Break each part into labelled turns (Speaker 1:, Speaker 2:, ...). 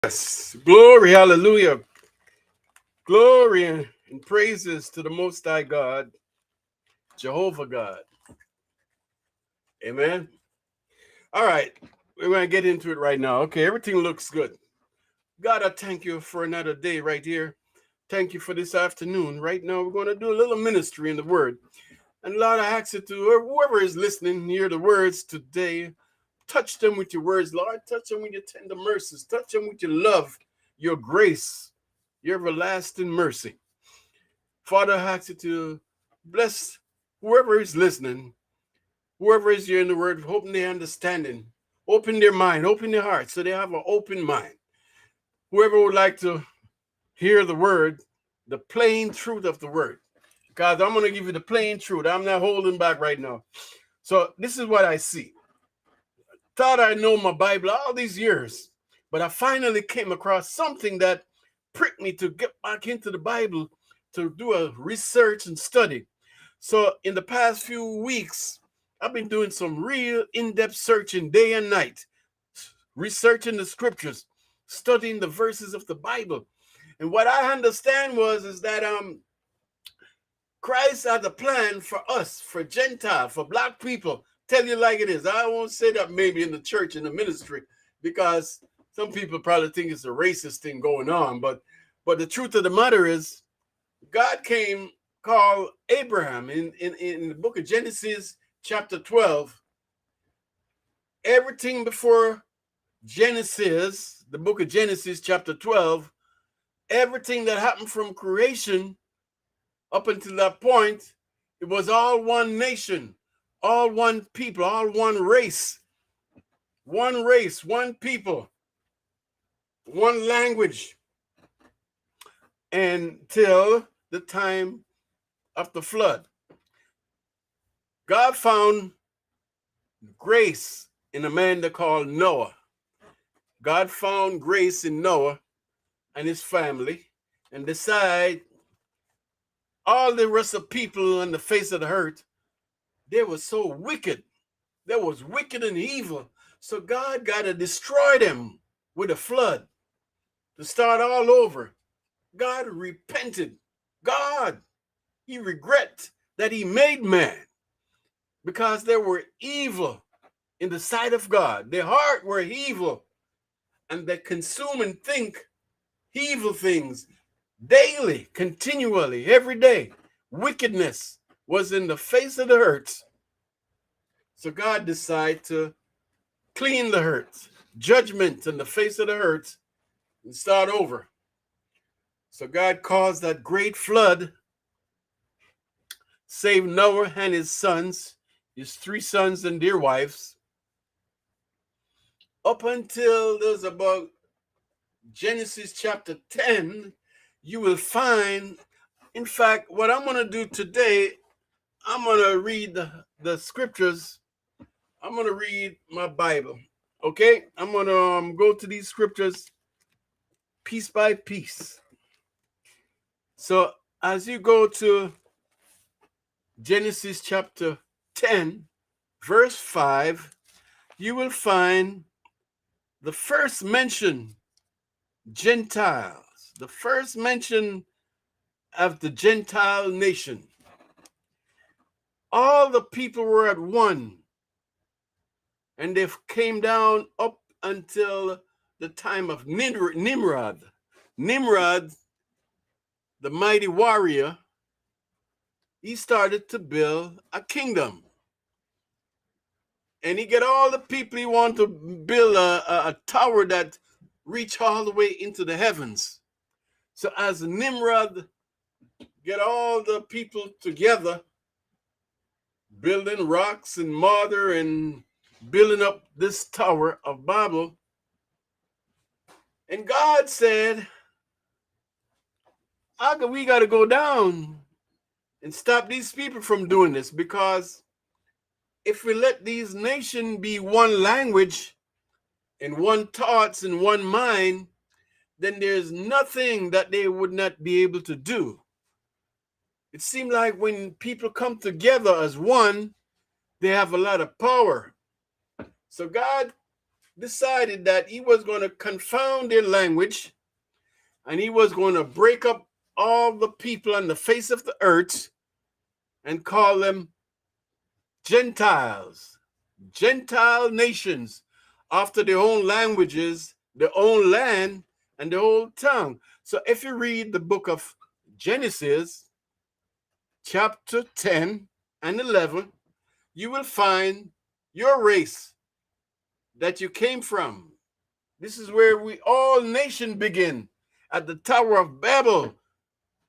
Speaker 1: Yes. Glory, hallelujah. Glory and praises to the Most High God, Jehovah God. Amen. All right. We're going to get into it right now. Okay, everything looks good. God, I thank you for another day right here. Thank you for this afternoon. Right now, we're going to do a little ministry in the Word. And Lord, I ask you to, whoever is listening, hear the words today. Touch them with your words, Lord. Touch them with your tender mercies. Touch them with your love, your grace, your everlasting mercy. Father, I ask you to bless whoever is listening, whoever is hearing the word, open their understanding, open their mind, open their heart, so they have an open mind. Whoever would like to hear the word, the plain truth of the word. God, I'm going to give you the plain truth. I'm not holding back right now. So this is what I see. Thought I know my Bible all these years, but I finally came across something that pricked me to get back into the Bible to do a research and study. So in the past few weeks, I've been doing some real in-depth searching day and night, researching the scriptures, studying the verses of the Bible. And what I understand is that Christ had a plan for us, for Gentile, for black people. Tell you like it is. I won't say that maybe in the church, in the ministry, because some people probably think it's a racist thing going on. But the truth of the matter is, God called Abraham in the book of Genesis, chapter 12. Everything before Genesis, the book of Genesis, chapter 12, everything that happened from creation up until that point, it was all one nation, all one people, all one race, one people, one language, until the time of the flood. God found grace in a man they called Noah. God found grace in Noah and his family and decided all the rest of people on the face of the earth, they were so wicked. They was wicked and evil. So God got to destroy them with a flood to start all over. God repented. God, he regret that he made man because they were evil in the sight of God. Their heart were evil, and they consume and think evil things daily, continually, every day. Wickedness was in the face of the earth. So God decided to clean the earth, judgment in the face of the earth, and start over. So God caused that great flood, saved Noah and his sons, his 3 sons and their wives. Up until there's about Genesis chapter 10, you will find, in fact, what I'm going to do today, I'm going to read the scriptures. I'm going to read my Bible. Okay? I'm going to go to these scriptures piece by piece. So as you go to Genesis chapter 10, verse 5, you will find the first mention Gentiles, the first mention of the Gentile nation. All the people were at one, and they came down up until the time of Nimrod. Nimrod, the mighty warrior, he started to build a kingdom. And he get all the people he want to build a tower that reach all the way into the heavens. So as Nimrod get all the people together, building rocks and mortar and building up this tower of Babel, and God said, we got to go down and stop these people from doing this, because if we let these nations be one language and one thoughts and one mind, then there's nothing that they would not be able to do. It seemed like when people come together as one, they have a lot of power. So God decided that he was going to confound their language, and he was going to break up all the people on the face of the earth and call them Gentiles, Gentile nations, after their own languages, their own land, and their own tongue. So if you read the book of Genesis, chapter 10 and 11, you will find your race that you came from. This is where we all nation begin, at the Tower of Babel,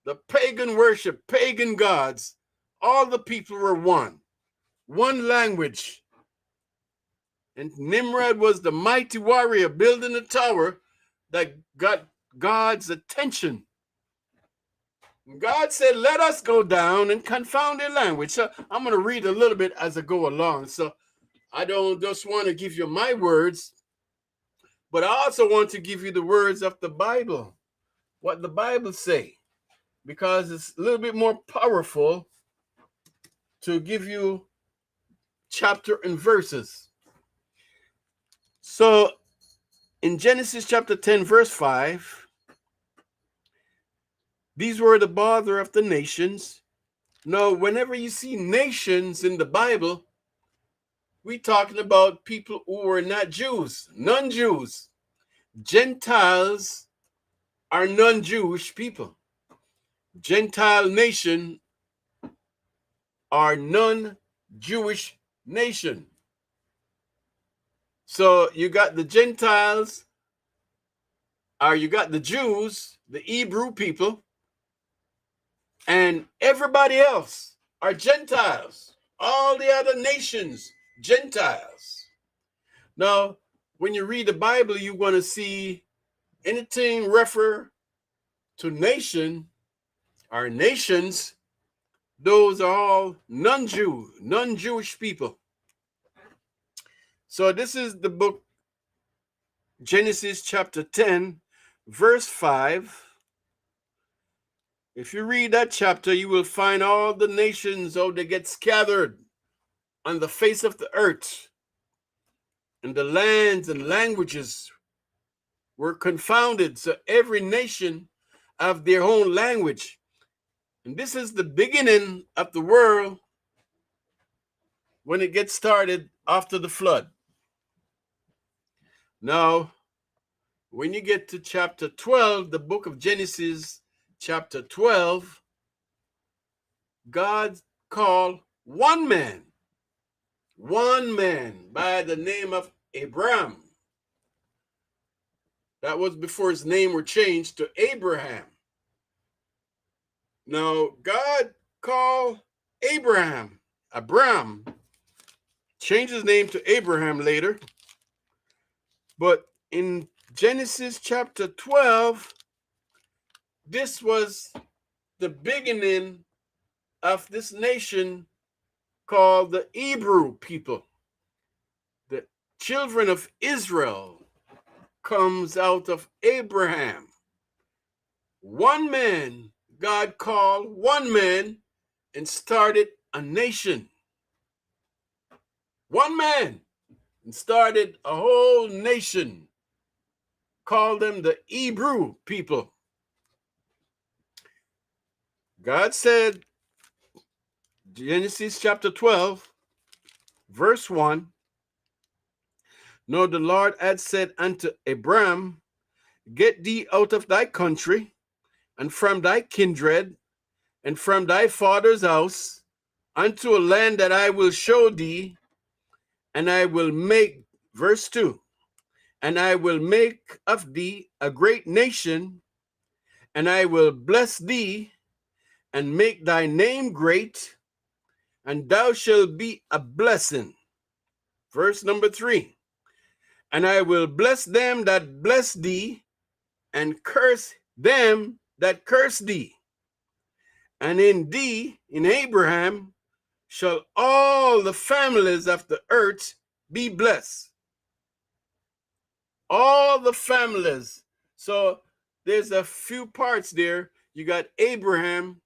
Speaker 1: the pagan worship, pagan gods. All the people were one language. And Nimrod was the mighty warrior building a tower that got God's attention. God said, let us go down and confound their language. So I'm going to read a little bit as I go along. So I don't just want to give you my words, but I also want to give you the words of the Bible, what the Bible say, because it's a little bit more powerful to give you chapter and verses. So in Genesis chapter 10, verse 5, these were the bother of the nations. Now, whenever you see nations in the Bible, we're talking about people who were not Jews, non-Jews. Gentiles are non-Jewish people. Gentile nation are non-Jewish nation. So you got the Gentiles, or you got the Jews, the Hebrew people, and everybody else are Gentiles. All the other nations, Gentiles. Now, when you read the Bible, you're going to see anything refer to nation or nations, those are all non-Jewish people. So this is the book, Genesis chapter 10, verse 5. If you read that chapter, you will find all the nations, how they get scattered on the face of the earth. And the lands and languages were confounded. So every nation have their own language. And this is the beginning of the world when it gets started after the flood. Now, when you get to chapter 12, the book of Genesis, chapter 12, God called one man by the name of Abram. That was before his name were changed to Abraham. Now, God called Abram, changed his name to Abraham later. But in Genesis chapter 12, this was the beginning of this nation called the Hebrew people. The children of Israel comes out of Abraham. One man, God called one man and started a nation. One man and started a whole nation, called them the Hebrew people. God said, Genesis chapter 12, verse 1, "Now the Lord had said unto Abram, Get thee out of thy country, and from thy kindred, and from thy father's house, unto a land that I will show thee, and I will make," verse 2, "and I will make of thee a great nation, and I will bless thee, and make thy name great, and thou shalt be a blessing." Verse number 3, "And I will bless them that bless thee, and curse them that curse thee. And in thee, in Abraham, shall all the families of the earth be blessed." All the families. So there's a few parts there. You got Abraham,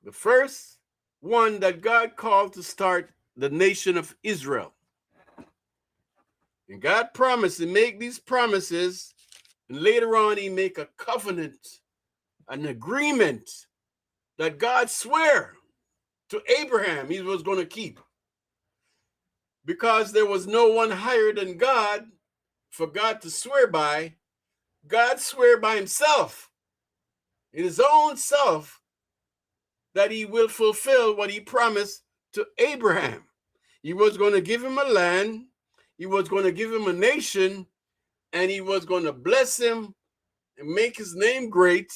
Speaker 1: the first one that God called to start the nation of Israel. And God promised to make these promises, and later on he make a covenant, an agreement that God swore to Abraham he was going to keep. Because there was no one higher than God for God to swear by, God swore by himself, in his own self, that he will fulfill what he promised to Abraham. He was going to give him a land, he was going to give him a nation, and he was going to bless him and make his name great.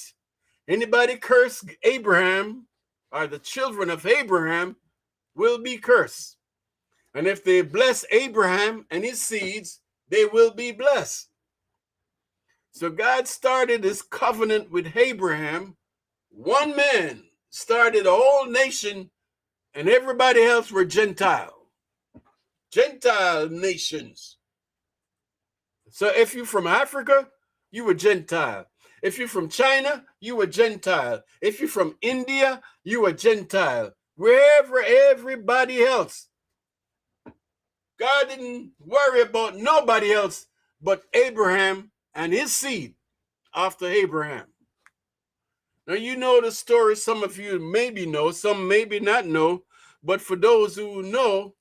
Speaker 1: Anybody curse Abraham, or the children of Abraham, will be cursed. And if they bless Abraham and his seeds, they will be blessed. So God started this covenant with Abraham. One man started a whole nation, and everybody else were Gentile nations. So if you're from Africa, you were Gentile. If you're from China, you were Gentile. If you're from India, you were Gentile. Wherever everybody else. God didn't worry about nobody else but Abraham and his seed after Abraham. Now, you know the story. Some of you maybe know, some maybe not know. But for those who know,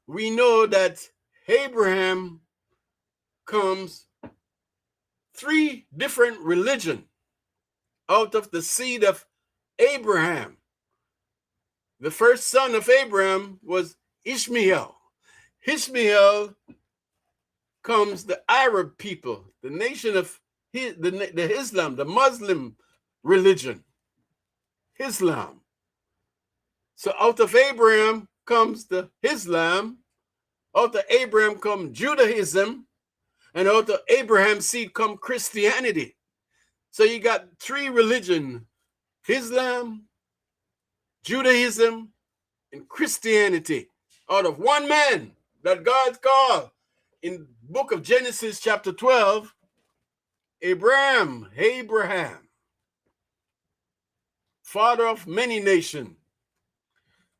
Speaker 1: we know that Abraham comes 3 different religions out of the seed of Abraham. The first son of Abraham was Ishmael. Ishmael comes the Arab people, the nation of the Islam, the Muslim religion, Islam. So out of Abraham comes the Islam, out of Abraham comes Judaism, and out of Abraham's seed come Christianity. So you got 3 religions, Islam, Judaism, and Christianity, out of one man that God called in book of Genesis chapter 12, Abraham, father of many nations.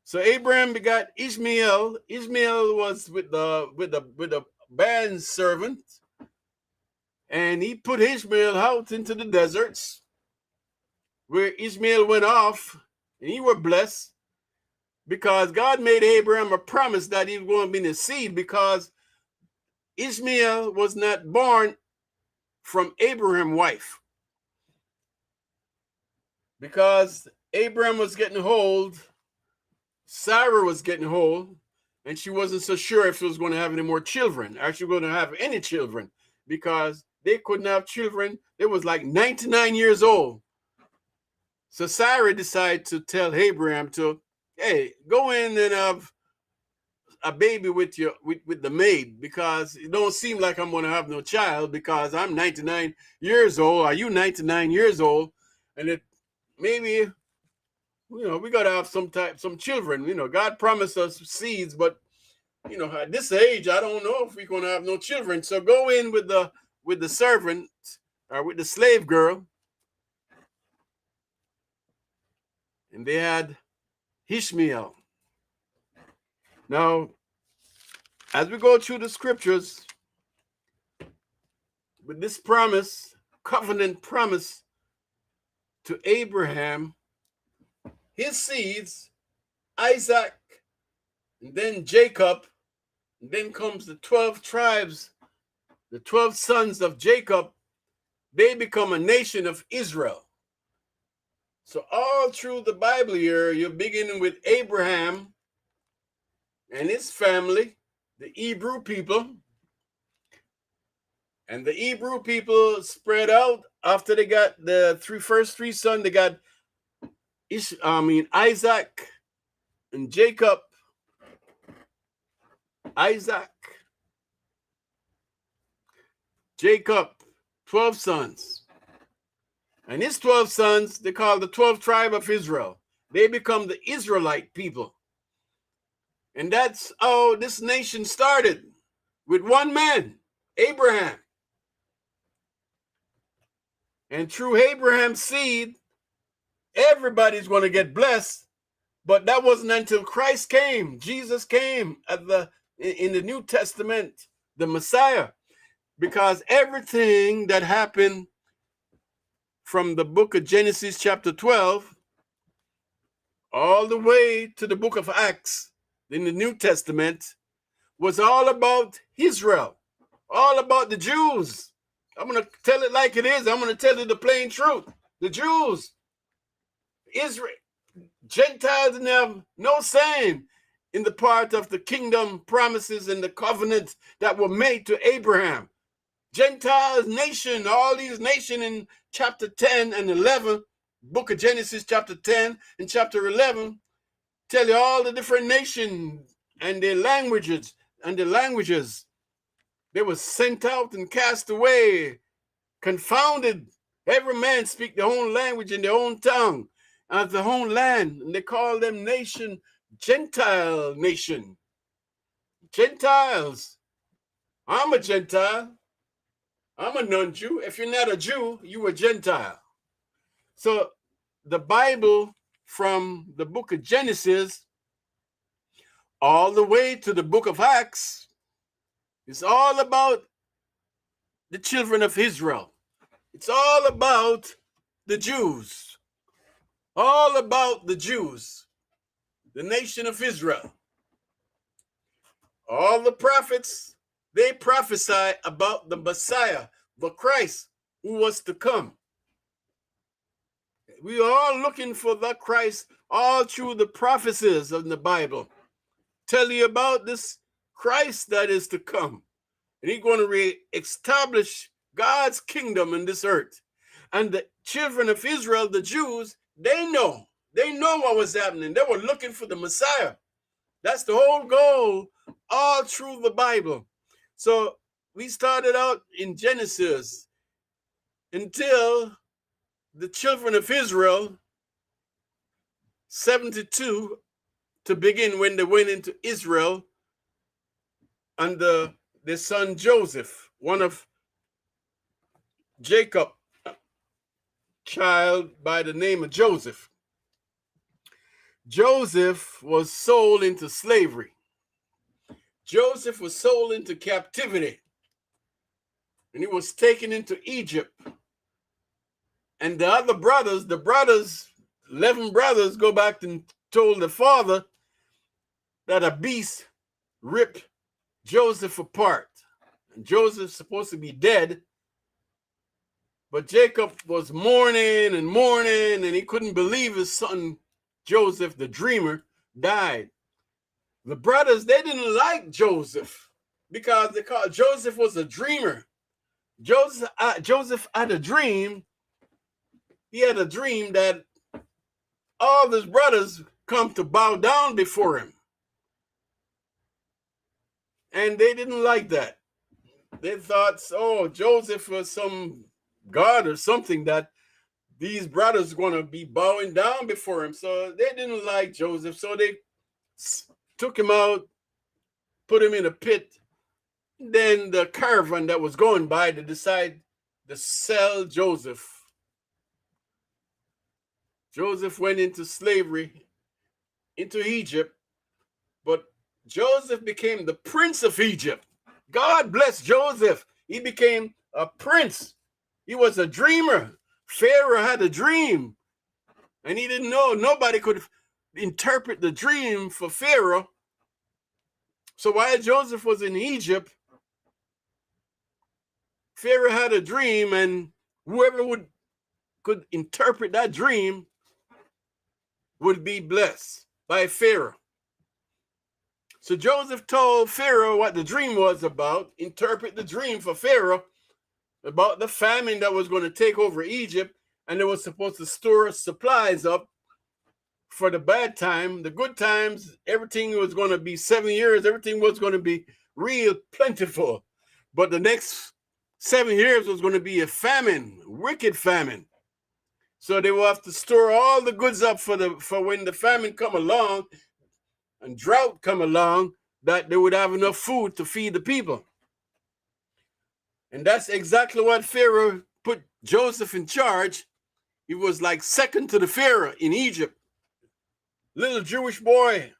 Speaker 1: So Abraham begot Ishmael. Ishmael was with the band servant, and he put Ishmael out into the deserts, where Ishmael went off, and he were blessed because God made Abraham a promise that he was going to be in his seed, because Ishmael was not born from Abraham's wife, because Abraham was getting old, Sarah was getting old, and she wasn't so sure if she was going to have any more children, or she was going to have any children, because they couldn't have children. They was like 99 years old. So Sarah decided to tell Abraham to, hey, go in and have a baby with the maid, because it don't seem like I'm going to have no child, because I'm 99 years old. Are you 99 years old? And it maybe, we got to have some children. God promised us seeds, but at this age, I don't know if we're going to have no children. So go in with the servant, or with the slave girl. And they had Ishmael. Now, as we go through the scriptures, with this promise, covenant promise to Abraham, his seeds, Isaac, and then Jacob, and then comes the 12 tribes, the 12 sons of Jacob, they become a nation of Israel. So all through the Bible here, you're beginning with Abraham and his family, the Hebrew people. And the Hebrew people spread out after they got the first three sons. They got Isaac and Jacob. Isaac, Jacob, 12 sons. And his 12 sons, they call the 12 tribe of Israel. They become the Israelite people. And that's how this nation started, with one man, Abraham. And through Abraham's seed, everybody's going to get blessed. But that wasn't until Christ came. Jesus came as the in the New Testament, the Messiah, because everything that happened from the book of Genesis chapter 12 all the way to the book of Acts in the New Testament was all about Israel, all about the Jews. I'm going to tell it like it is. I'm going to tell you the plain truth. The Jews, Israel, Gentiles didn't have no saying in the part of the kingdom promises and the covenants that were made to Abraham. Gentiles, nation, all these nations in chapter 10 and 11, book of Genesis chapter 10 and chapter 11, tell you all the different nations and their languages, they were sent out and cast away, confounded. Every man speak their own language in their own tongue, of their own land, and they call them nation, Gentile nation. Gentiles. I'm a Gentile. I'm a non-Jew. If you're not a Jew, you're a Gentile. So the Bible from the book of Genesis all the way to the book of Acts is all about the children of Israel. It's all about the Jews. All about the Jews, the nation of Israel. All the prophets, they prophesy about the Messiah, the Christ who was to come. We are all looking for the Christ all through the prophecies of the Bible. Tell you about this Christ that is to come. And he's going to re-establish God's kingdom in this earth. And the children of Israel, the Jews, they know what was happening. They were looking for the Messiah. That's the whole goal all through the Bible. So we started out in Genesis until the children of Israel, 72 to begin when they went into Israel under their son Joseph, one of Jacob, child by the name of Joseph. Joseph was sold into slavery. Joseph was sold into captivity. And he was taken into Egypt. And the other brothers, 11 brothers, go back and told the father that a beast ripped Joseph apart. And Joseph's supposed to be dead. But Jacob was mourning, and he couldn't believe his son Joseph, the dreamer, died. The brothers, they didn't like Joseph because they called Joseph was a dreamer. Joseph had a dream. He had a dream that all his brothers come to bow down before him. And they didn't like that. They thought, oh, Joseph was some god or something that these brothers are going to be bowing down before him. So they didn't like Joseph. So they took him out, put him in a pit. Then the caravan that was going by, they decided to sell Joseph. Joseph went into slavery, into Egypt, but Joseph became the prince of Egypt. God bless Joseph. He became a prince. He was a dreamer. Pharaoh had a dream, and he didn't know. Nobody could interpret the dream for Pharaoh. So while Joseph was in Egypt, Pharaoh had a dream, and whoever could interpret that dream would be blessed by Pharaoh. So Joseph told Pharaoh what the dream was about, interpret the dream for Pharaoh about the famine that was going to take over Egypt, and they were supposed to store supplies up for the bad time. The good times, everything was going to be 7 years, everything was going to be real plentiful. But the next 7 years was going to be a famine, wicked famine. So they will have to store all the goods up for when the famine come along and drought come along, that they would have enough food to feed the people. And that's exactly what Pharaoh put Joseph in charge. He was like second to the Pharaoh in Egypt. Little Jewish boy.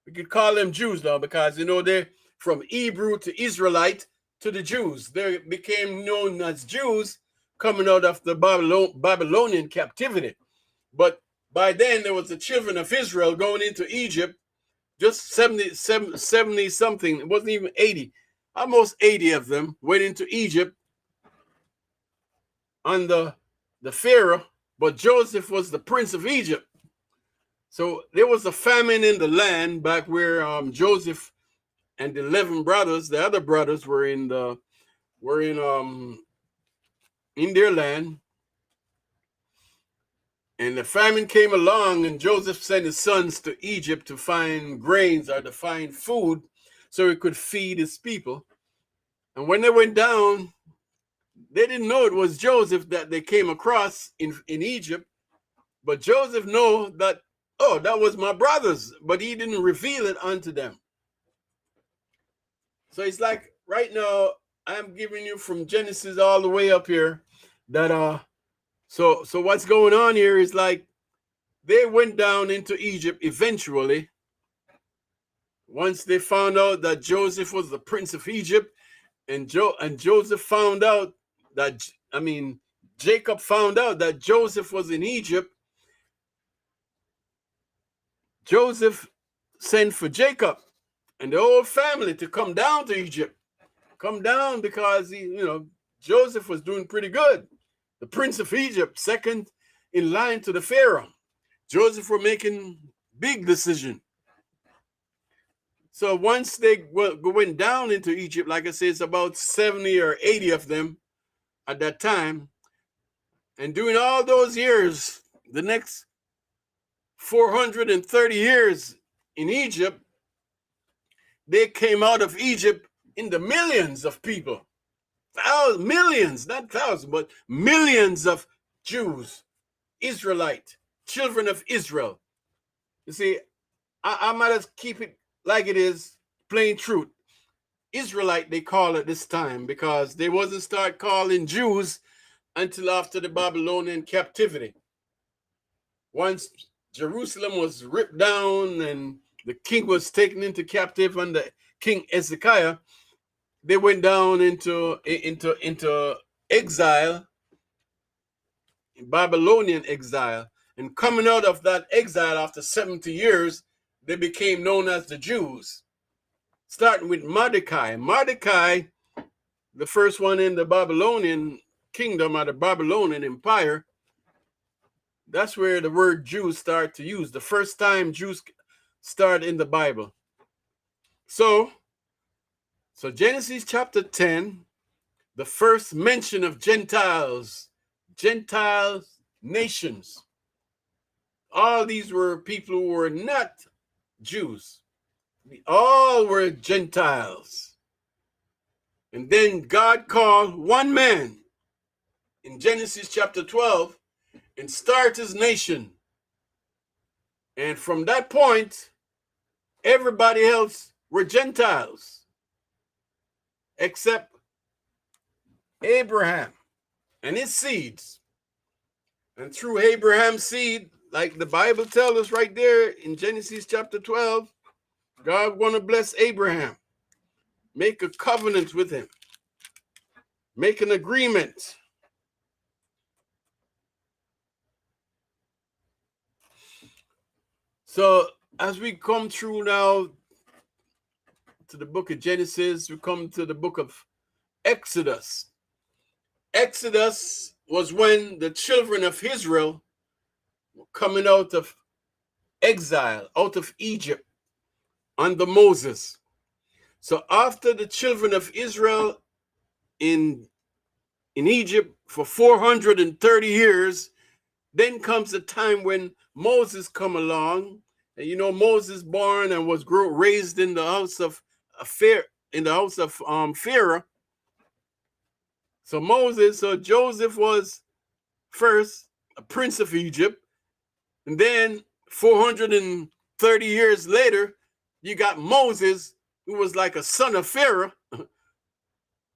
Speaker 1: We could call them Jews now because, they're from Hebrew to Israelite to the Jews. They became known as Jews coming out of the Babylonian captivity. But by then, there was the children of Israel going into Egypt, just 70 something. It wasn't even 80. Almost 80 of them went into Egypt under the Pharaoh, but Joseph was the prince of Egypt. So there was a famine in the land back where Joseph and the 11 brothers, the other brothers, were in their land. And the famine came along, and Joseph sent his sons to Egypt to find grains or to find food so he could feed his people. And when they went down, they didn't know it was Joseph that they came across in Egypt. But Joseph knew that, oh, that was my brothers, but he didn't reveal it unto them. So it's like right now, I'm giving you from Genesis all the way up here that so what's going on here is like they went down into Egypt eventually. Once they found out that Joseph was the prince of Egypt, and Joseph found out that, Jacob found out that Joseph was in Egypt. Joseph sent for Jacob and the whole family to come down to Egypt. Come down because Joseph was doing pretty good. The prince of Egypt, second in line to the Pharaoh. Joseph were making big decision. So once they went down into Egypt, like I said, it's about 70 or 80 of them at that time. And during all those years, the next 430 years in Egypt, they came out of Egypt in the millions of people. Millions, not thousands, but millions of Jews, Israelite, children of Israel. You see, I might as keep it like it is, plain truth. Israelite, they call it this time because they wasn't start calling Jews until after the Babylonian captivity. Once Jerusalem was ripped down and the king was taken into captive under King Hezekiah, they went down into exile, Babylonian exile. And coming out of that exile after 70 years, they became known as the Jews. Starting with Mordecai. Mordecai, the first one in the Babylonian kingdom or the Babylonian empire, that's where the word Jews start to use. The first time Jews start in the Bible. So Genesis chapter 10, the first mention of Gentiles, nations. All these were people who were not Jews. All were Gentiles. And then God called one man in Genesis chapter 12 and start his nation. And from that point, everybody else were Gentiles, except Abraham and his seeds. And through Abraham's seed, like the Bible tells us right there in Genesis chapter 12, God want to bless Abraham, make a covenant with him, make an agreement. So as we come through now to the book of Genesis, we come to the book of Exodus. Exodus was when the children of Israel were coming out of exile, out of Egypt under Moses. So after the children of Israel in Egypt for 430 years, then comes the time when Moses come along. And Moses born and was raised in the house of Pharaoh. So Joseph was first a prince of Egypt, and then 430 years later, you got Moses, who was like a son of Pharaoh,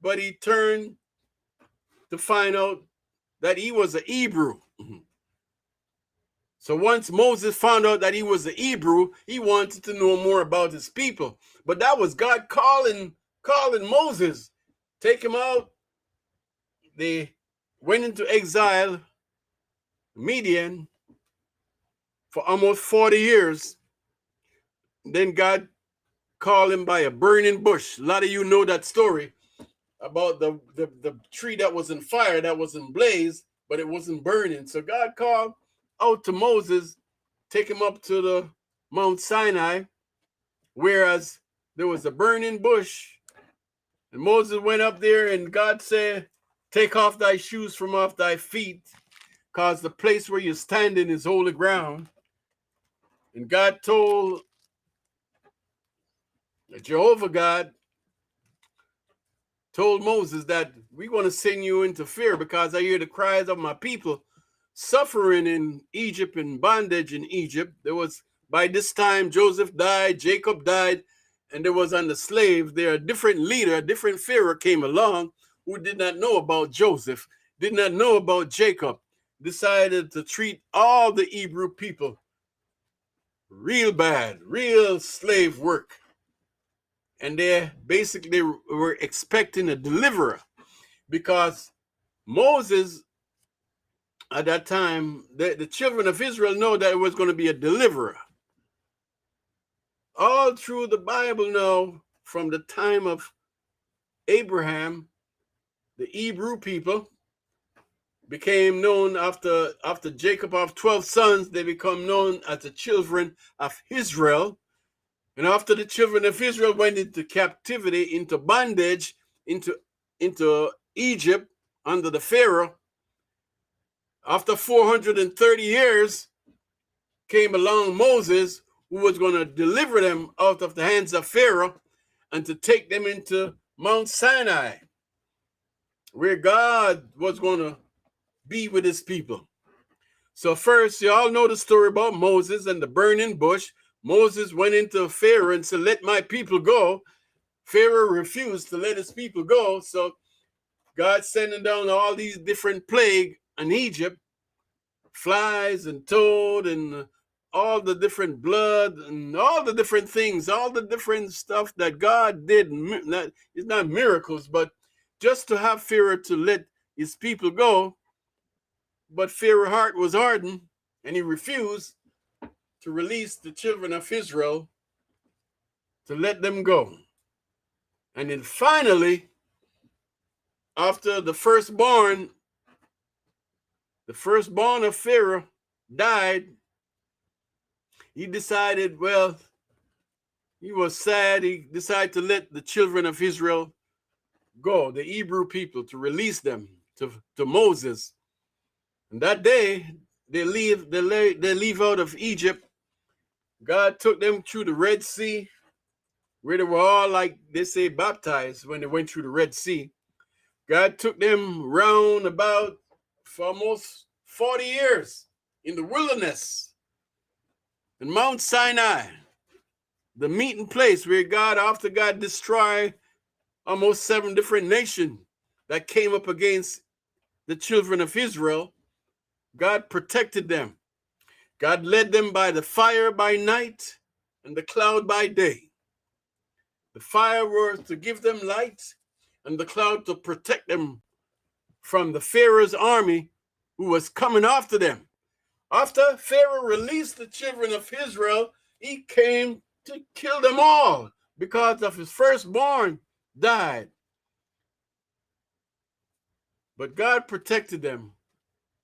Speaker 1: but he turned to find out that he was a Hebrew. So once Moses found out that he was a Hebrew, he wanted to know more about his people. But that was God calling Moses, take him out. They went into exile, Midian, for almost 40 years. Then God called him by a burning bush. A lot of you know that story about the tree that was in fire, that was in blaze, but it wasn't burning. So God called out to Moses, take him up to the Mount Sinai, whereas there was a burning bush. And Moses went up there, and God said, take off thy shoes from off thy feet, because the place where you're standing is holy ground. And God told Jehovah God told Moses that we're going to send you into fear, because I hear the cries of my people suffering in Egypt, in bondage in Egypt. There was, by this time, Joseph died, Jacob died, and there was on the slave there a different leader, a different Pharaoh came along who did not know about Joseph, did not know about Jacob, decided to treat all the Hebrew people real bad, real slave work. And they basically were expecting a deliverer, because Moses, at that time, the children of Israel know that it was going to be a deliverer. All through the Bible now, from the time of Abraham, the Hebrew people became known after Jacob of 12 sons, they become known as the children of Israel. And after the children of Israel went into captivity, into bondage, into Egypt under the Pharaoh, after 430 years came along Moses, who was going to deliver them out of the hands of Pharaoh and to take them into Mount Sinai, where God was going to be with his people. So first, you all know the story about Moses and the burning bush. Moses went into Pharaoh and said, let my people go. Pharaoh refused to let his people go. So God sending down all these different plagues in Egypt, flies and toad and all the different blood and all the different things, all the different stuff that God did. It's not miracles, but just to have Pharaoh to let his people go. But Pharaoh's heart was hardened, and he refused to release the children of Israel, to let them go. And then finally, after the firstborn of Pharaoh died, he decided, well, he was sad. He decided to let the children of Israel go, the Hebrew people, to release them to Moses. And that day, they leave out of Egypt. God took them through the Red Sea, where they were all, like they say, baptized when they went through the Red Sea. God took them round about for almost 40 years in the wilderness. And Mount Sinai, the meeting place where after God destroyed almost 7 different nations that came up against the children of Israel, God protected them. God led them by the fire by night and the cloud by day. The fire was to give them light, and the cloud to protect them from the Pharaoh's army who was coming after them. After Pharaoh released the children of Israel, he came to kill them all because of his firstborn died. But God protected them,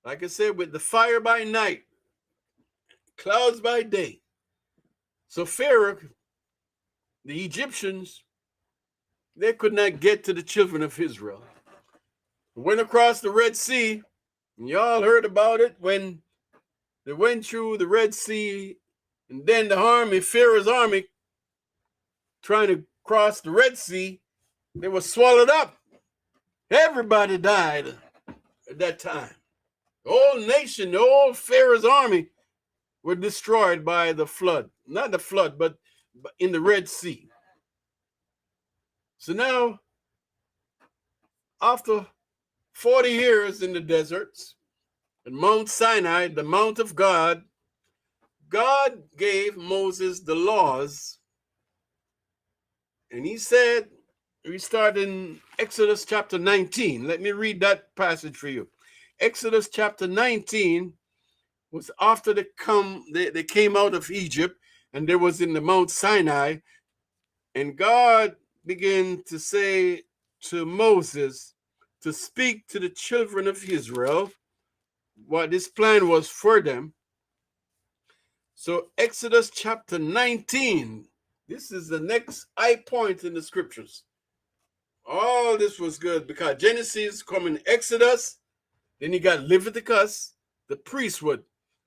Speaker 1: like I said, with the fire by night, clouds by day. So Pharaoh, the Egyptians, they could not get to the children of Israel. Went across the Red Sea, and y'all heard about it when they went through the Red Sea, and then the army, Pharaoh's army, trying to cross the Red Sea, they were swallowed up. Everybody died at that time. The whole nation, the whole Pharaoh's army were destroyed by the flood. Not the flood, but in the Red Sea. So now, after 40 years in the deserts, and Mount Sinai, the Mount of God, God gave Moses the laws, and he said, we start in Exodus chapter 19. Let me read that passage for you. Exodus chapter 19 was after they came out of Egypt, and they was in the Mount Sinai, and God began to say to Moses to speak to the children of Israel what this plan was for them. So Exodus chapter 19, this is the next high point in the scriptures. All this was good because Genesis come in Exodus, then you got Leviticus, the priesthood,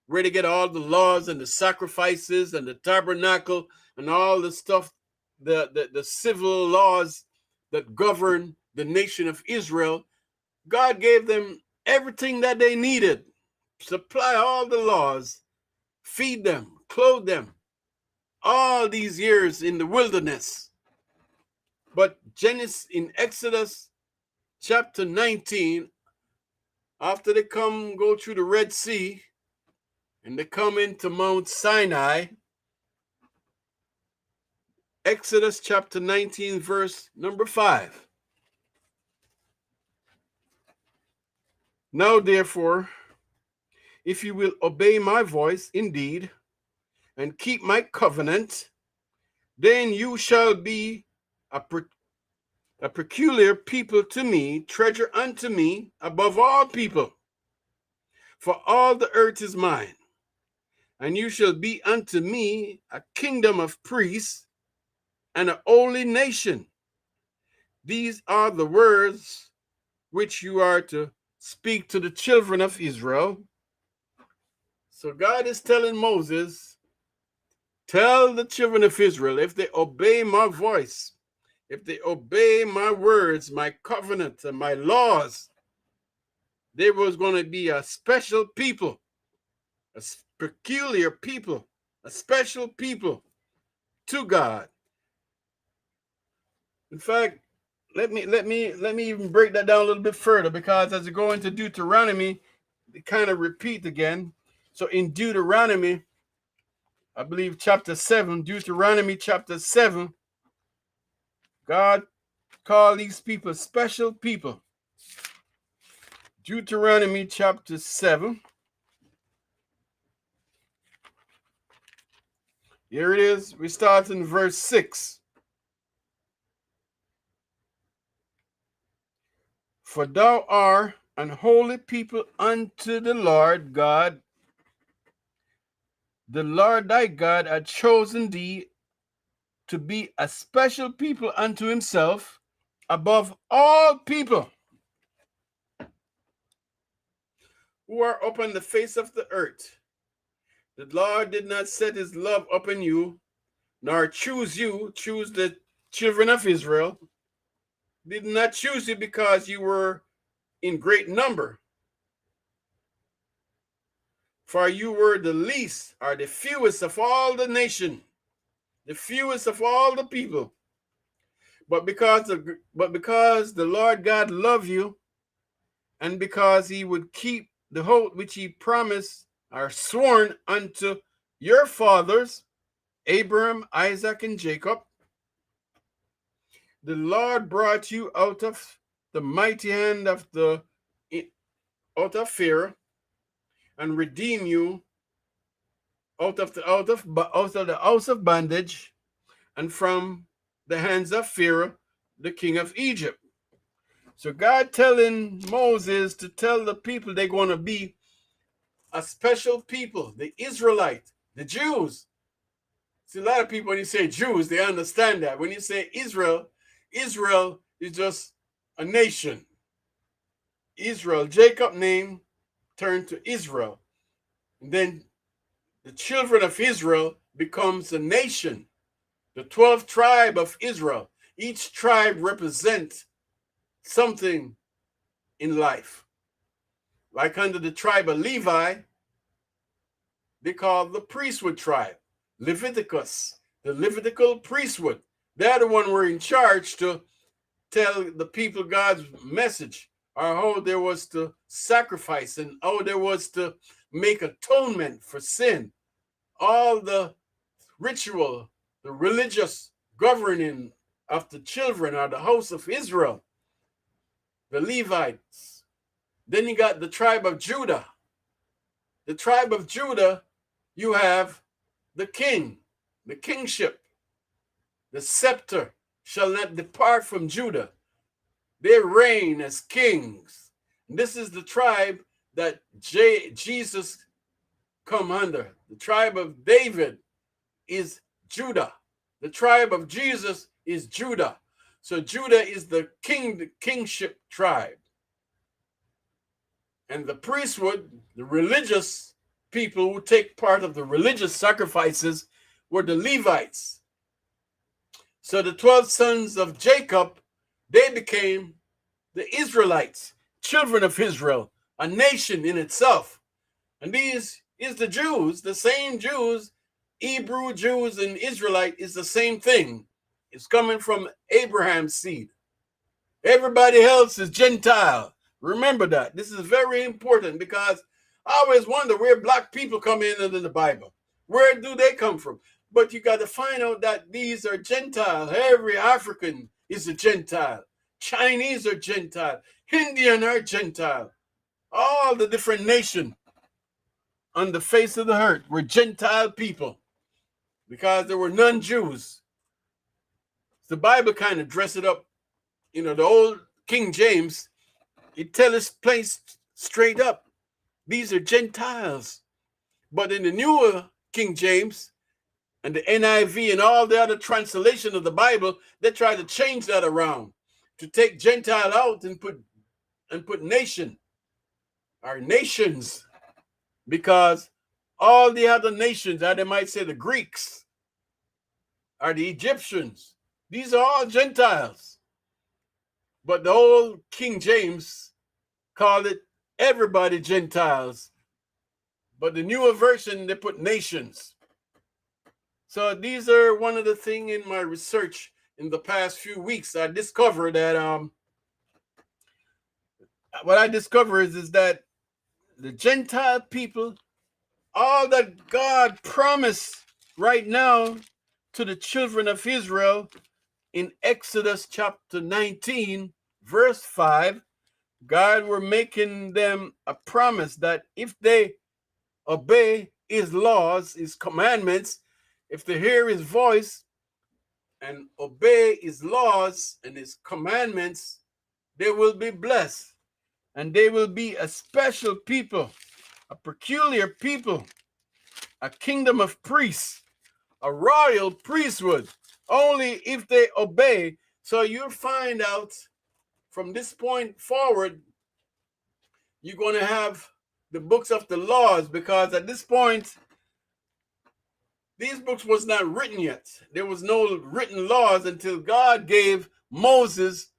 Speaker 1: where they get all the laws and the sacrifices and the tabernacle and all the stuff, the civil laws that govern the nation of Israel. God gave them everything that they needed, supply all the laws, feed them, clothe them, all these years in the wilderness. But Genesis in Exodus chapter 19, after they go through the Red Sea, and they come into Mount Sinai, Exodus chapter 19, verse number 5. Now, therefore, if you will obey my voice indeed, and keep my covenant, then you shall be a peculiar people to me, treasure unto me above all people. For all the earth is mine, and you shall be unto me a kingdom of priests and a holy nation. These are the words which you are to speak to the children of Israel. So God is telling Moses, tell the children of Israel, if they obey my voice, if they obey my words, my covenant, and my laws, there was going to be a special people, a peculiar people, a special people to God. In fact, let me even break that down a little bit further, because as you go into Deuteronomy, they kind of repeat again. So in Deuteronomy, I believe chapter 7, Deuteronomy chapter 7, God called these people special people. Deuteronomy chapter 7. Here it is. We start in verse 6. For thou art an holy people unto the Lord God. The Lord thy God hath chosen thee to be a special people unto himself above all people who are upon the face of the earth. The Lord did not set his love upon you, nor choose the children of Israel. Did not choose you because you were in great number, for you were the least or the fewest of all the nation, the fewest of all the people. But because the Lord God loved you, and because he would keep the oath which he promised or sworn unto your fathers, Abraham, Isaac, and Jacob, the Lord brought you out of the mighty hand of Pharaoh, and redeemed you out of the house of bondage, and from the hands of Pharaoh, the king of Egypt. So God telling Moses to tell the people they're going to be a special people, the Israelite, the Jews. See, a lot of people, when you say Jews, they understand that. When you say Israel, Israel is just a nation. Israel, Jacob's name turned to Israel. And then the children of Israel becomes a nation, the 12th tribe of Israel. Each tribe represents something in life. Like under the tribe of Levi, they call the priesthood tribe, Leviticus, the Levitical priesthood. They're the one who were in charge to tell the people God's message, or how there was to sacrifice and how there was to make atonement for sin. all the ritual, the religious governing of the children or the house of Israel, the Levites. Then you got the tribe of Judah. The tribe of Judah, you have the king, the kingship. The scepter shall not depart from Judah. They reign as kings. And this is the tribe that Jesus come under. The tribe of David is Judah. The tribe of Jesus is Judah. So Judah is the kingship tribe. And the priesthood, the religious people who take part of the religious sacrifices, were the Levites. So the 12 sons of Jacob, they became the Israelites, children of Israel, a nation in itself. And these is the Jews, the same Jews, Hebrew Jews and Israelite is the same thing. It's coming from Abraham's seed. Everybody else is Gentile. Remember that. This is very important because I always wonder where black people come in under the Bible. Where do they come from? But you got to find out that these are Gentile. Every African is a Gentile. Chinese are Gentile. Indian are Gentile. All the different nations on the face of the earth were Gentile people because there were none Jews. The Bible kind of dressed it up. You know, the old King James, it tells us place straight up. These are Gentiles. But in the newer King James and the NIV and all the other translation of the Bible, they try to change that around to take Gentile out and put nation or nations, because all the other nations, or they might say the Greeks or the Egyptians, these are all Gentiles. But the old King James called it everybody Gentiles. But the newer version, they put nations. So these are one of the things in my research in the past few weeks. I discovered that what I discovered is that the Gentile people, all that God promised right now to the children of Israel in Exodus chapter 19, verse 5, God were making them a promise that if they obey his laws, his commandments, if they hear his voice and obey his laws and his commandments, they will be blessed. And they will be a special people, a peculiar people, a kingdom of priests, a royal priesthood, only if they obey. So you'll find out from this point forward, you're going to have the books of the laws, because at this point, these books was not written yet. There was no written laws until God gave Moses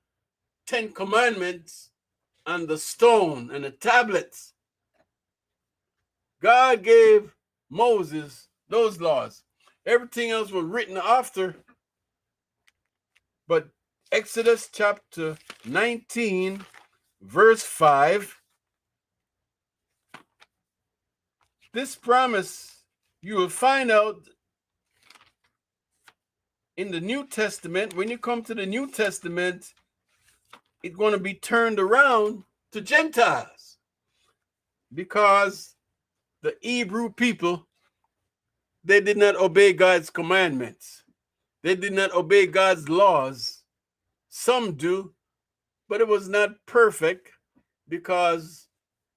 Speaker 1: 10 commandments on the stone and the tablets. God gave Moses those laws. Everything else was written after. But Exodus chapter 19, verse 5, this promise you will find out in the New Testament. When you come to the New Testament, it's going to be turned around to Gentiles, because the Hebrew people, they did not obey God's commandments. They did not obey God's laws. Some do, but it was not perfect, because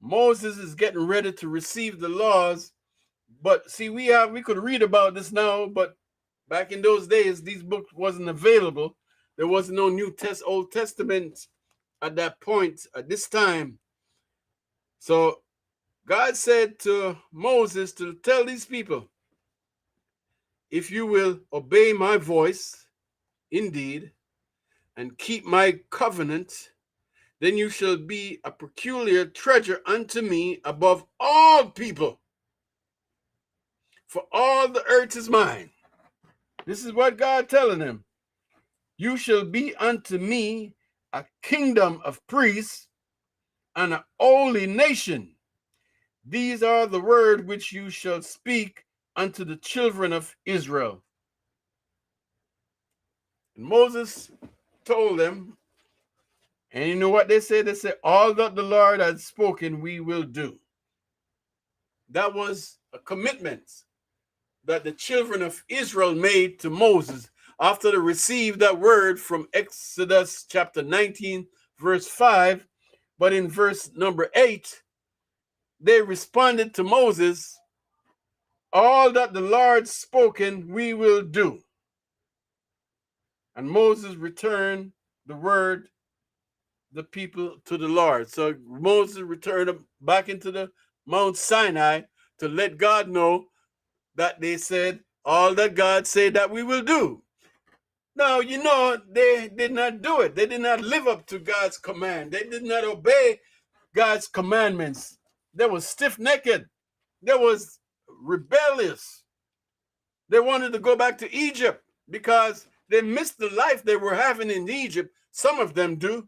Speaker 1: Moses is getting ready to receive the laws. But see, we could read about this now, but back in those days, these books wasn't available. There was no Old Testament at that point, at this time. So God said to Moses to tell these people, if you will obey my voice, indeed, and keep my covenant, then you shall be a peculiar treasure unto me above all people. For all the earth is mine. This is what God telling him. You shall be unto me a kingdom of priests and a holy nation. These are the word which you shall speak unto the children of Israel. And Moses told them, and you know what they said? They said, all that the Lord has spoken, we will do. That was a commitment that the children of Israel made to Moses after they received that word from Exodus chapter 19, verse 5. But in verse number 8, they responded to Moses, all that the Lord spoken, we will do. And Moses returned the word, the people to the Lord. So Moses returned them back into the Mount Sinai to let God know that they said all that God said that we will do. Now, you know, they did not do it. They did not live up to God's command. They did not obey God's commandments. They were stiff-necked. They was rebellious. They wanted to go back to Egypt because they missed the life they were having in Egypt. Some of them do,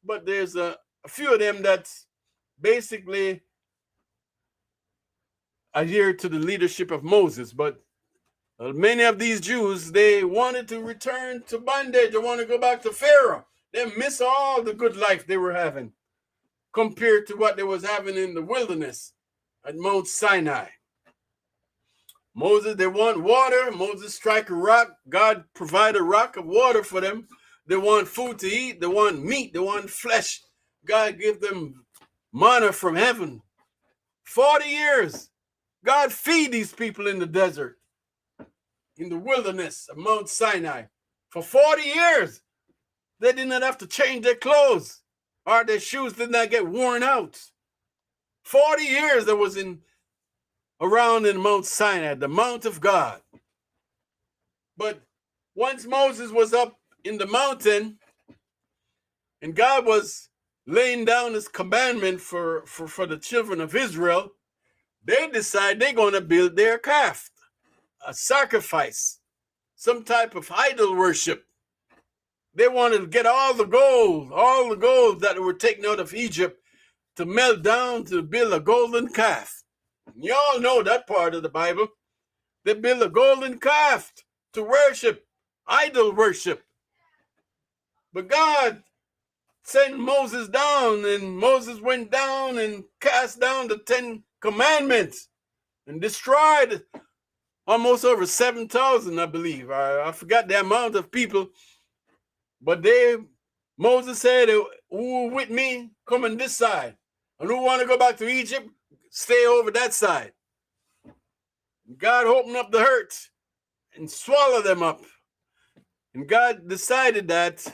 Speaker 1: but there's a few of them that's basically adhere to the leadership of Moses. But many of these Jews, they wanted to return to bondage. They want to go back to Pharaoh. They miss all the good life they were having compared to what they was having in the wilderness at Mount Sinai. Moses, they want water. Moses strike a rock. God provide a rock of water for them. They want food to eat. They want meat. They want flesh. God give them manna from heaven. 40 years. God feed these people in the desert, in the wilderness of Mount Sinai. For 40 years, they did not have to change their clothes, or their shoes did not get worn out. 40 years they was around in Mount Sinai, the Mount of God. But once Moses was up in the mountain, and God was laying down his commandment for the children of Israel, they decide they're going to build their calf, a sacrifice, some type of idol worship. They wanted to get all the gold that were taken out of Egypt to melt down to build a golden calf. You all know that part of the Bible. They built a golden calf to worship, idol worship. But God sent Moses down, and Moses went down and cast down the 10 commandments and destroyed almost over 7,000, I believe. I forgot the amount of people. But Moses said, who with me, come on this side. And who want to go back to Egypt, stay over that side. God opened up the hurt and swallowed them up. And God decided that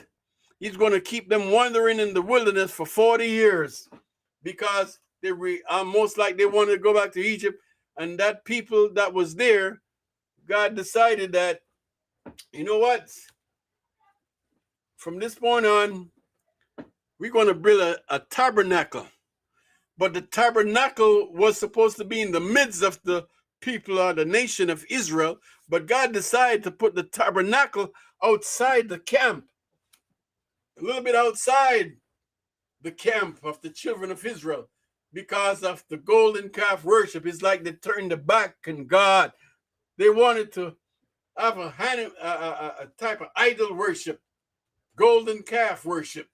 Speaker 1: he's going to keep them wandering in the wilderness for 40 years because they almost like they wanted to go back to Egypt. And that people that was there, God decided that, you know what? From this point on, we're going to build a tabernacle. But the tabernacle was supposed to be in the midst of the people or the nation of Israel. But God decided to put the tabernacle outside the camp, a little bit outside the camp of the children of Israel, because of the golden calf worship. It's like they turned their back on God. They wanted to have a type of idol worship, golden calf worship.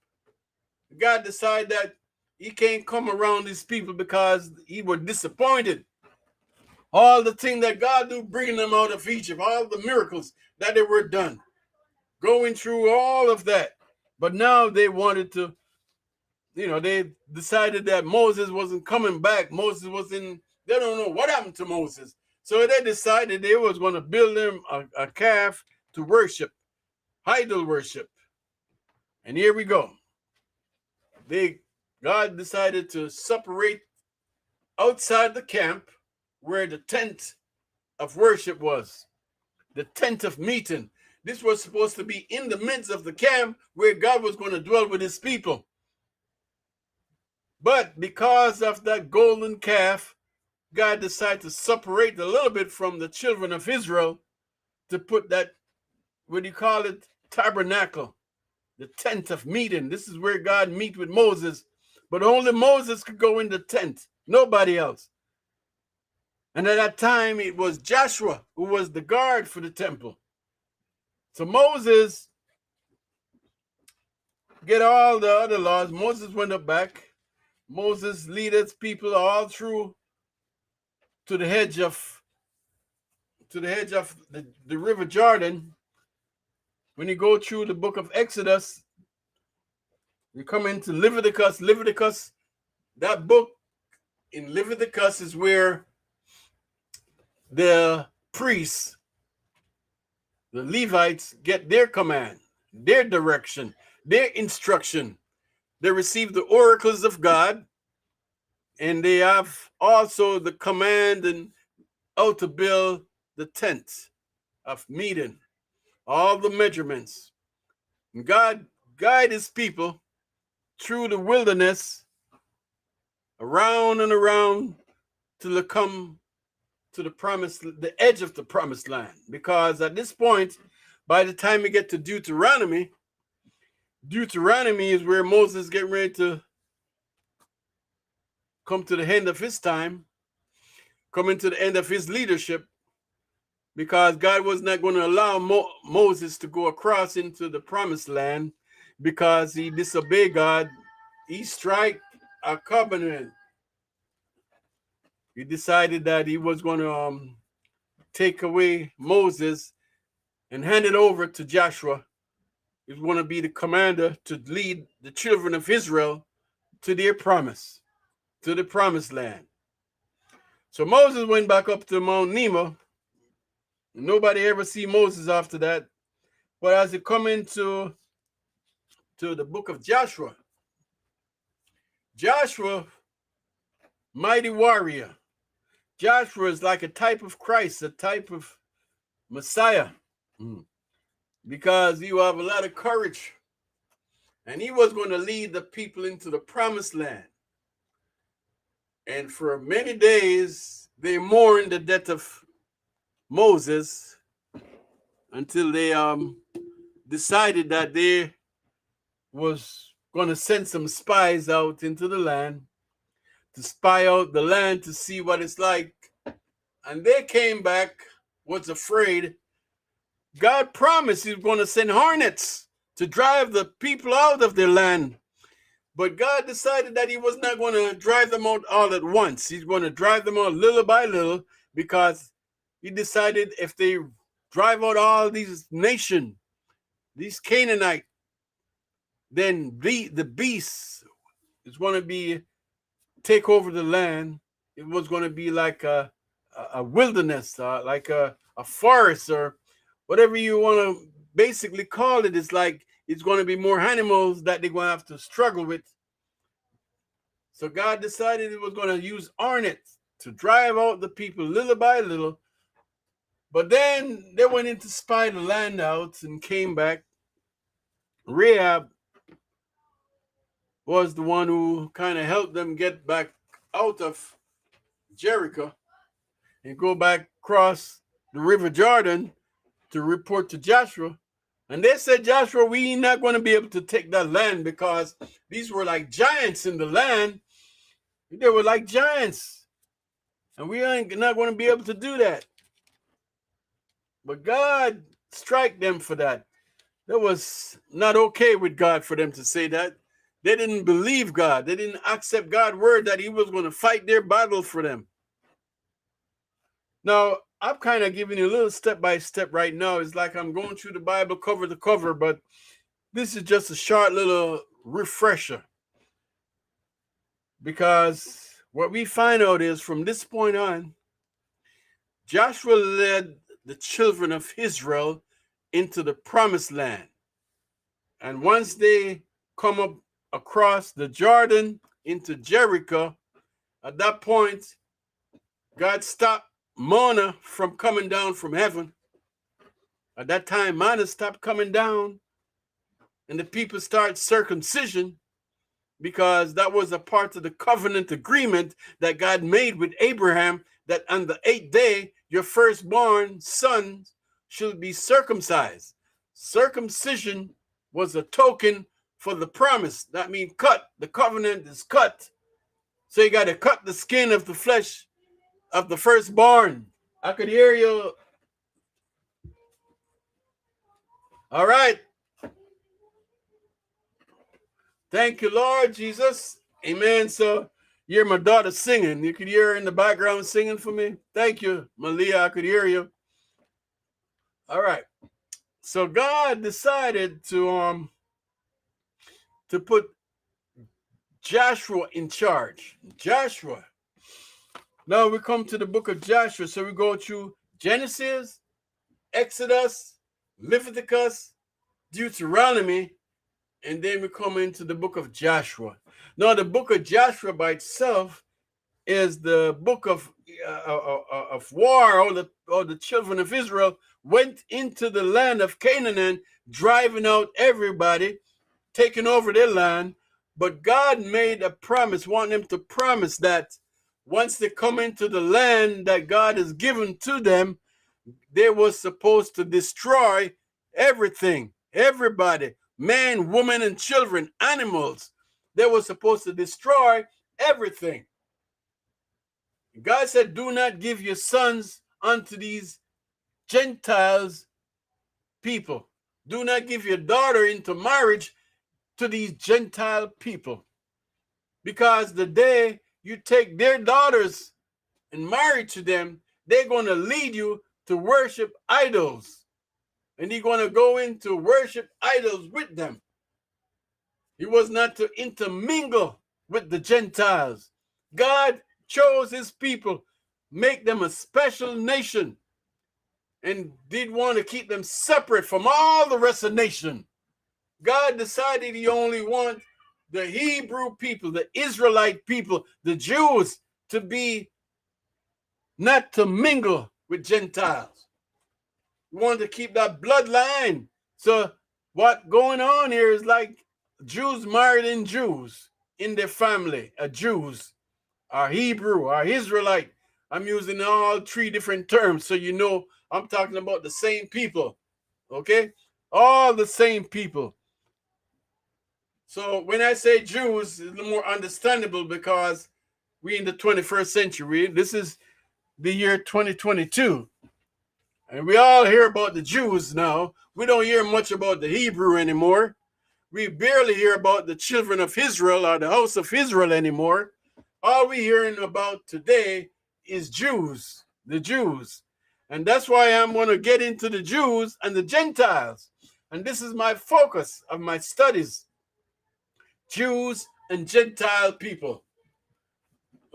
Speaker 1: God decided that he can't come around these people because he was disappointed. All the things that God do, bringing them out of Egypt, all the miracles that they were done, going through all of that. But now they wanted to, they decided that Moses wasn't coming back. Moses they don't know what happened to Moses. So they decided they was going to build them a calf to worship, idol worship. And here we go. God decided to separate outside the camp where the tent of worship was, the tent of meeting. This was supposed to be in the midst of the camp where God was going to dwell with his people. But because of that golden calf, God decided to separate a little bit from the children of Israel to put that, tabernacle, the tent of meeting. This is where God meet with Moses, but only Moses could go in the tent, nobody else. And at that time, it was Joshua who was the guard for the temple. So Moses get all the other laws. Moses went up back. Moses lead his people all through to the edge of the river Jordan. When you go through the book of Exodus, you come into Leviticus. Leviticus, that book in Leviticus is where the priests, the Levites, get their command, their direction, their instruction. They receive the oracles of God, and they have also the command and how to build the tent of meeting, all the measurements. And God guide his people through the wilderness, around and around, till they come to the edge of the promised land. Because at this point, by the time we get to Deuteronomy is where Moses getting ready to come to the end of his time, coming to the end of his leadership, because God was not going to allow Moses to go across into the promised land because he disobeyed God. He strike a covenant. He decided that he was going to take away Moses and hand it over to Joshua. He was going to be the commander to lead the children of Israel to their promise, to the promised land. So Moses went back up to Mount Nebo. Nobody ever see Moses after that. But as it come into the book of Joshua, mighty warrior. Joshua is like a type of Christ, a type of Messiah, because he have a lot of courage. And he was going to lead the people into the promised land. And for many days, they mourned the death of Moses until they decided that they was going to send some spies out into the land to spy out the land to see what it's like. And they came back, was afraid. God promised he was going to send hornets to drive the people out of their land. But God decided that he was not going to drive them out all at once. He's going to drive them out little by little, because he decided if they drive out all these nations, these Canaanites, then the beast is going to take over the land. It was going to be like a wilderness, like a forest, or whatever you want to basically call it. It's like it's going to be more animals that they're going to have to struggle with. So God decided he was going to use hornets to drive out the people little by little. But then they went in to spy the land out and came back. Rahab was the one who kind of helped them get back out of Jericho and go back across the river Jordan to report to Joshua. And they said, Joshua, we not going to be able to take that land because these were like giants in the land. They were like giants. And we ain't not going to be able to do that. But God strike them for that. That was not okay with God for them to say that. They didn't believe God. They didn't accept God's word that he was going to fight their battle for them. Now, I'm kind of giving you a little step by step right now. It's like I'm going through the Bible cover to cover, but this is just a short little refresher. Because what we find out is from this point on, Joshua led the children of Israel into the promised land. And once they come up across the Jordan into Jericho, at that point, God stopped manna from coming down from heaven. At that time, manna stopped coming down, and the people started circumcision, because that was a part of the covenant agreement that God made with Abraham, that on the 8th day, your firstborn son should be circumcised. Circumcision was a token for the promise. That means cut. The covenant is cut. So you got to cut the skin of the flesh of the firstborn. I could hear you. All right. Thank you, Lord Jesus. Amen. So you're my daughter singing. You could hear her in the background singing for me. Thank you, Malia. I could hear you. All right. So God decided to put Joshua in charge. Joshua. Now we come to the book of Joshua. So we go through Genesis, Exodus, Leviticus, Deuteronomy, and then we come into the book of Joshua. Now the book of Joshua by itself is the book of war. All the children of Israel went into the land of Canaan, driving out everybody, taking over their land. But God made a promise, wanting them to promise that once they come into the land that God has given to them, they were supposed to destroy everything, everybody, man, woman, and children, animals. They were supposed to destroy everything. God said, do not give your sons unto these Gentiles people. Do not give your daughter into marriage to these Gentile people. Because the day you take their daughters and marry to them, they're going to lead you to worship idols. And you're going to go into worship idols with them. He was not to intermingle with the Gentiles. God chose his people, make them a special nation, and did want to keep them separate from all the rest of the nation. God decided he only wants the Hebrew people, the Israelite people, the Jews to be not to mingle with Gentiles. We want to keep that bloodline. So what going on here is like Jews married in Jews in their family, Jews, are Hebrew, are Israelite. I'm using all three different terms so you know I'm talking about the same people, okay? All the same people. So when I say Jews, it's a little more understandable because we're in the 21st century. This is the year 2022. And we all hear about the Jews now. We don't hear much about the Hebrew anymore. We barely hear about the children of Israel or the house of Israel anymore. All we're hearing about today is Jews, the Jews. And that's why I'm going to get into the Jews and the Gentiles. And this is my focus of my studies. Jews and Gentile people.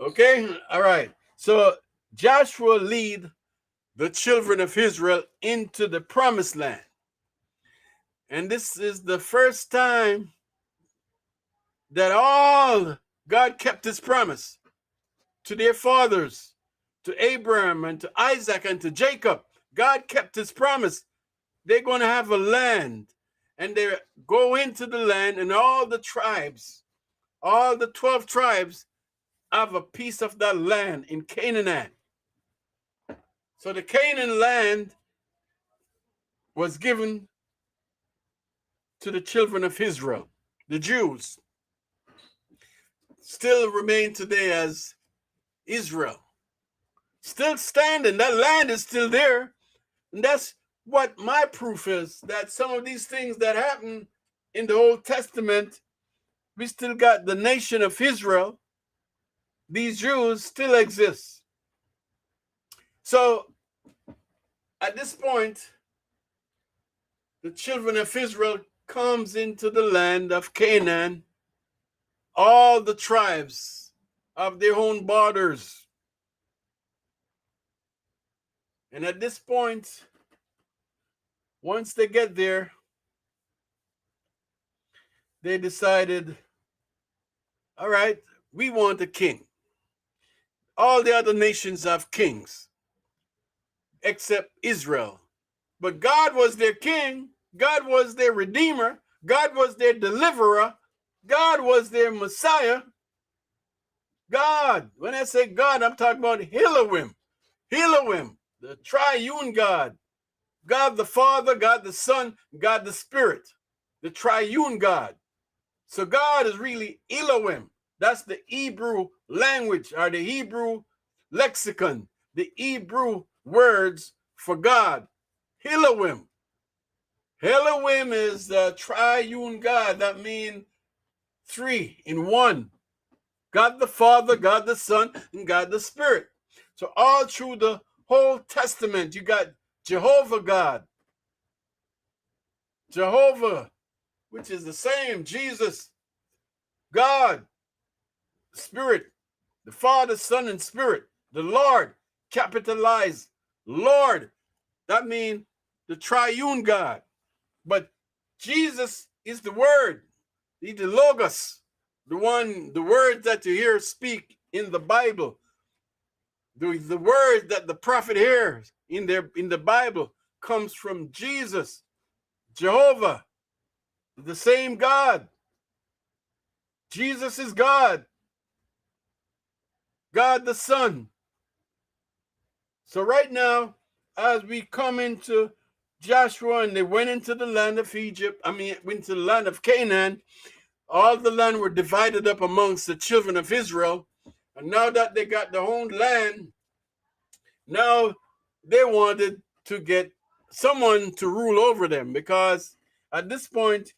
Speaker 1: Okay? All right. So Joshua lead the children of Israel into the promised land. And this is the first time that all God kept his promise to their fathers, to Abraham and to Isaac and to Jacob. God kept his promise. They're going to have a land, and they go into the land, and all the tribes, all the 12 tribes have a piece of that land in Canaan. So the Canaan land was given to the children of Israel, the Jews. Still remain today as Israel. Still standing. That land is still there. And that's what my proof is, that some of these things that happened in the Old Testament, we still got the nation of Israel. These Jews still exist. So at this point, the children of Israel comes into the land of Canaan, all the tribes of their own borders. And at this point, once they get there, they decided, all right, we want a king. All the other nations have kings, except Israel. But God was their king. God was their redeemer. God was their deliverer. God was their Messiah. God, when I say God, I'm talking about Elohim. Elohim, the triune God. God the Father, God the Son, God the Spirit. The triune God. So God is really Elohim. That's the Hebrew language or the Hebrew lexicon, the Hebrew words for God. Elohim. Elohim is the triune God. That means three in one. God the Father, God the Son, and God the Spirit. So all through the whole Testament, you got Jehovah God. Jehovah, which is the same, Jesus, God, Spirit, the Father, Son, and Spirit. The Lord, capitalized Lord. That means the triune God. But Jesus is the Word. He's the Logos, the word that you hear speak in the Bible. The word that the prophet hears in the Bible comes from Jesus, Jehovah, the same God. Jesus is God, God the Son. So right now, as we come into Joshua and they went into the land of Egypt, went to the land of Canaan, all the land were divided up amongst the children of Israel. And now that they got their own land, now they wanted to get someone to rule over them, because at this point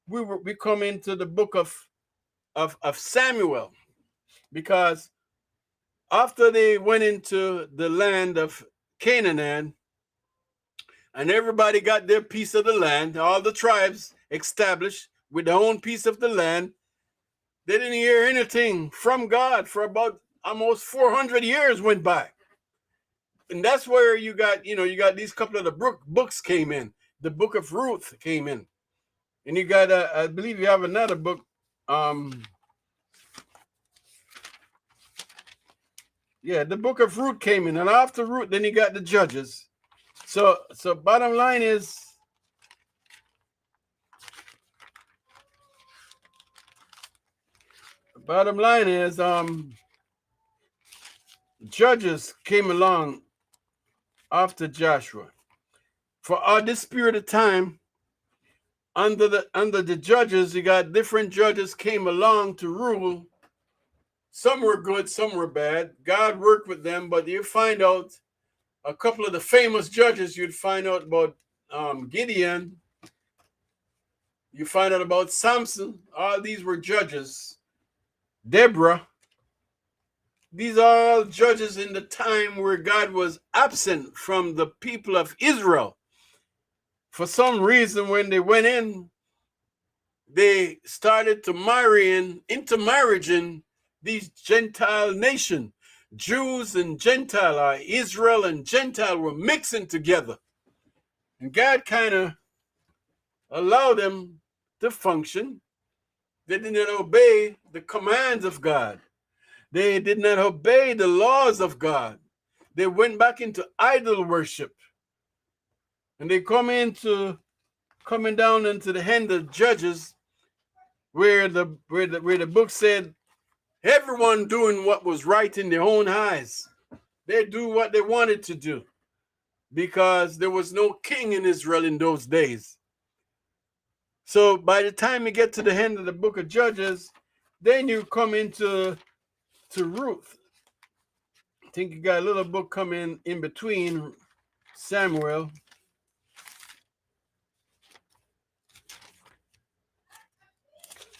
Speaker 1: we come into the book of Samuel, because after they went into the land of Canaan and everybody got their piece of the land, all the tribes established with their own piece of the land, they didn't hear anything from God for about almost 400 years went by. And that's where you got these couple of the books came in. The book of Ruth came in. And you got, I believe you have another book. The book of Ruth came in. And after Ruth, then you got the Judges. So bottom line is, Judges came along after Joshua. For this period of time, under the judges, you got different judges came along to rule. Some were good, some were bad. God worked with them, but you find out a couple of the famous judges. You'd find out about Gideon. You find out about Samson. All these were judges. Deborah. These are all judges in the time where God was absent from the people of Israel. For some reason, when they went in, they started to intermarrying these Gentile nations. Jews and Gentile, Israel and Gentile were mixing together. And God kind of allowed them to function. They did not obey the commands of God. They did not obey the laws of God. They went back into idol worship. And they coming down into the hand of Judges, where the book said, everyone doing what was right in their own eyes. They do what they wanted to do, because there was no king in Israel in those days. So by the time you get to the end of the book of Judges, then you come into Ruth. I think you got a little book coming in between Samuel.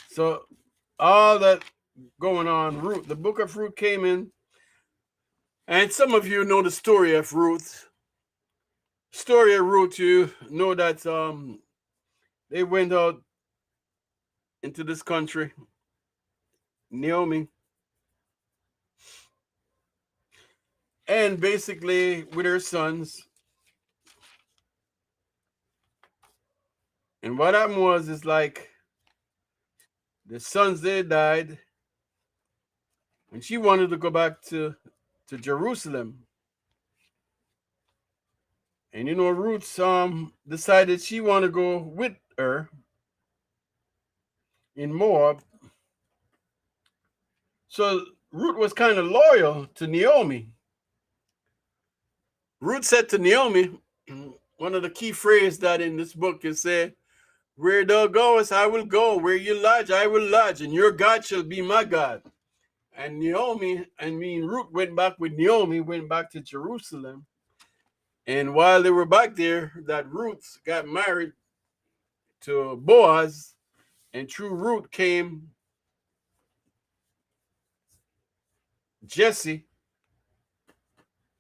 Speaker 1: So all that going on, Ruth, the book of Ruth came in. And some of you know the story of Ruth. You know that they went out into this country, Naomi, and basically with her sons. And what happened was, it's like the sons, they died, and she wanted to go back to Jerusalem. And Ruth decided she wanted to go with her in Moab. So Ruth was kind of loyal to Naomi. Ruth said to Naomi, one of the key phrases that in this book is said, where thou goest, I will go. Where you lodge, I will lodge. And your God shall be my God. And Ruth went back with Naomi, went back to Jerusalem. And while they were back there, that Ruth got married to Boaz, and through Ruth came Jesse,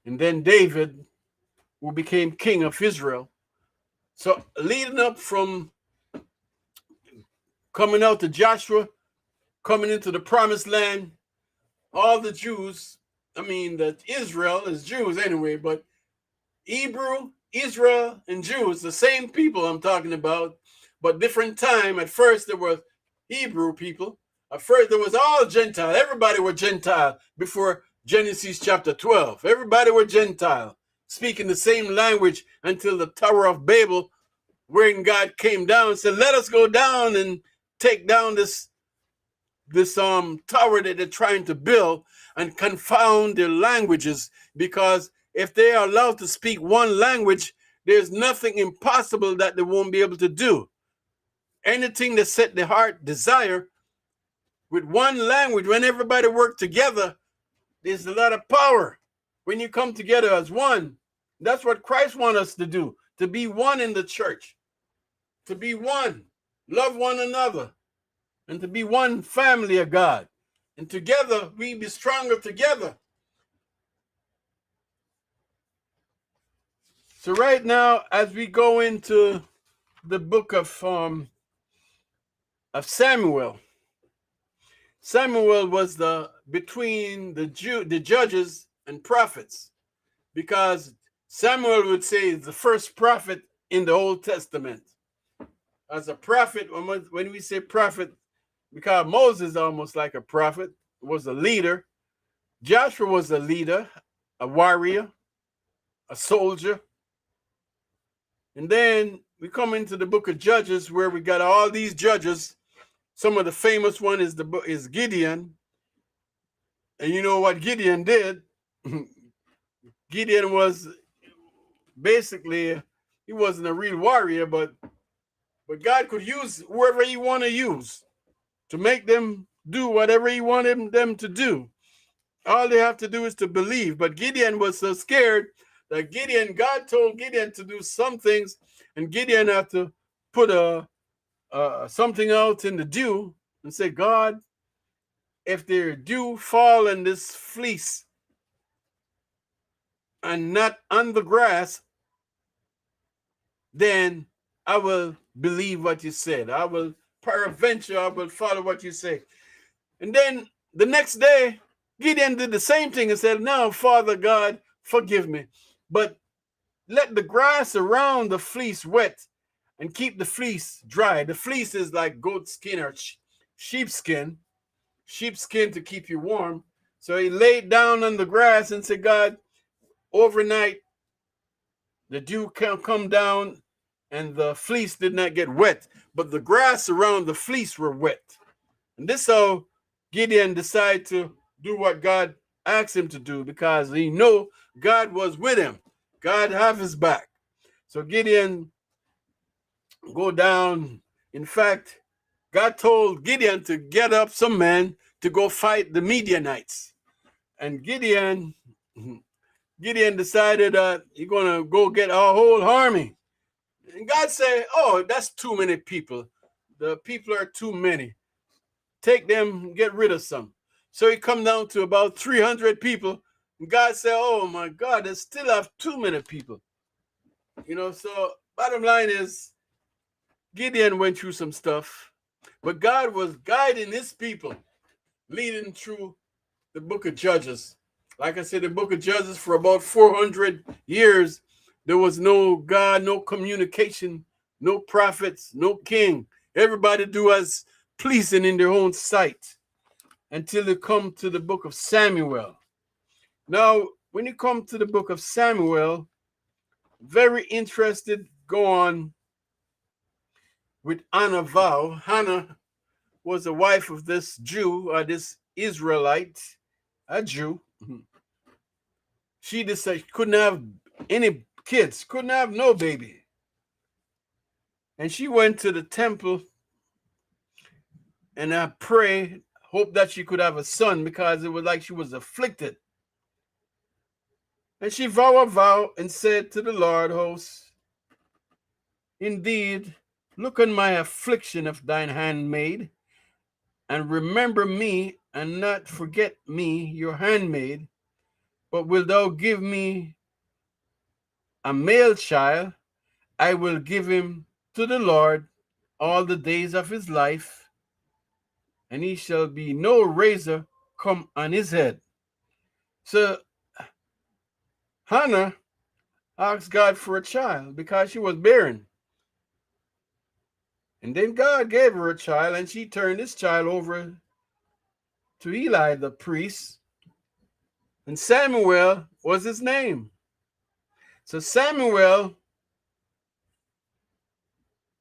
Speaker 1: and then David, who became king of Israel. So leading up from coming out to Joshua, coming into the promised land, all the Jews, that Israel is Jews anyway, but Hebrew, Israel, and Jews, the same people I'm talking about, but different time. At first there was Hebrew people. At first there was all Gentile. Everybody were Gentile before Genesis chapter 12. Everybody were Gentile, speaking the same language until the Tower of Babel, wherein God came down and said, let us go down and take down this tower that they're trying to build and confound their languages, because if they are allowed to speak one language, there's nothing impossible that they won't be able to do. Anything that set the heart desire with one language, when everybody work together, there's a lot of power. When you come together as one, that's what Christ wants us to do, to be one in the church, to be one, love one another, and to be one family of God. And together, we be stronger together. So right now, as we go into the book of Samuel, Samuel was between the judges and prophets, because Samuel would say is the first prophet in the Old Testament. As a prophet, when we say prophet, because Moses almost like a prophet, was a leader. Joshua was a leader, a warrior, a soldier. And then we come into the book of Judges, where we got all these judges. Some of the famous one is Gideon. And you know what Gideon did? Gideon was basically, he wasn't a real warrior, but God could use whoever he want to use to make them do whatever he wanted them to do. All they have to do is to believe. But Gideon was so scared that God told Gideon to do some things, and Gideon had to put something out in the dew and say, God, if there dew fall in this fleece and not on the grass, then I will believe what you said. I will peradventure, I will follow what you say. And then the next day, Gideon did the same thing and said, now, Father God, forgive me, but let the grass around the fleece wet and keep the fleece dry. The fleece is like goat skin or sheepskin to keep you warm. So he laid down on the grass and said, God, overnight, the dew can come down and the fleece did not get wet, but the grass around the fleece were wet. And this how Gideon decided to do what God asked him to do, because he knew God was with him. God have his back. So Gideon go down. In fact, God told Gideon to get up some men to go fight the Midianites. And Gideon decided that he's going to go get our whole army. And God said, oh, that's too many people. The people are too many. Take them, get rid of some. So he come down to about 300 people. And God said, oh my God, they still have too many people. So bottom line is, Gideon went through some stuff, but God was guiding his people, leading through the book of Judges. Like I said, the book of Judges, for about 400 years, there was no God, no communication, no prophets, no king. Everybody do as pleasing in their own sight, until they come to the book of Samuel. Now, when you come to the book of Samuel, very interested, go on with Anna Vow. Hannah was the wife of this Jew, or this Israelite, a Jew. She decided couldn't have any kids, couldn't have no baby. And she went to the temple and I prayed hoped that she could have a son because it was like she was afflicted. And she vowed a vow and said to the Lord hosts, indeed, look on my affliction of thine handmaid, and remember me, and not forget me, your handmaid, but wilt thou give me a male child, I will give him to the Lord all the days of his life, and he shall be no razor come on his head. So Hannah asked God for a child because she was barren. And then God gave her a child, and she turned this child over to Eli the priest, and Samuel was his name. So Samuel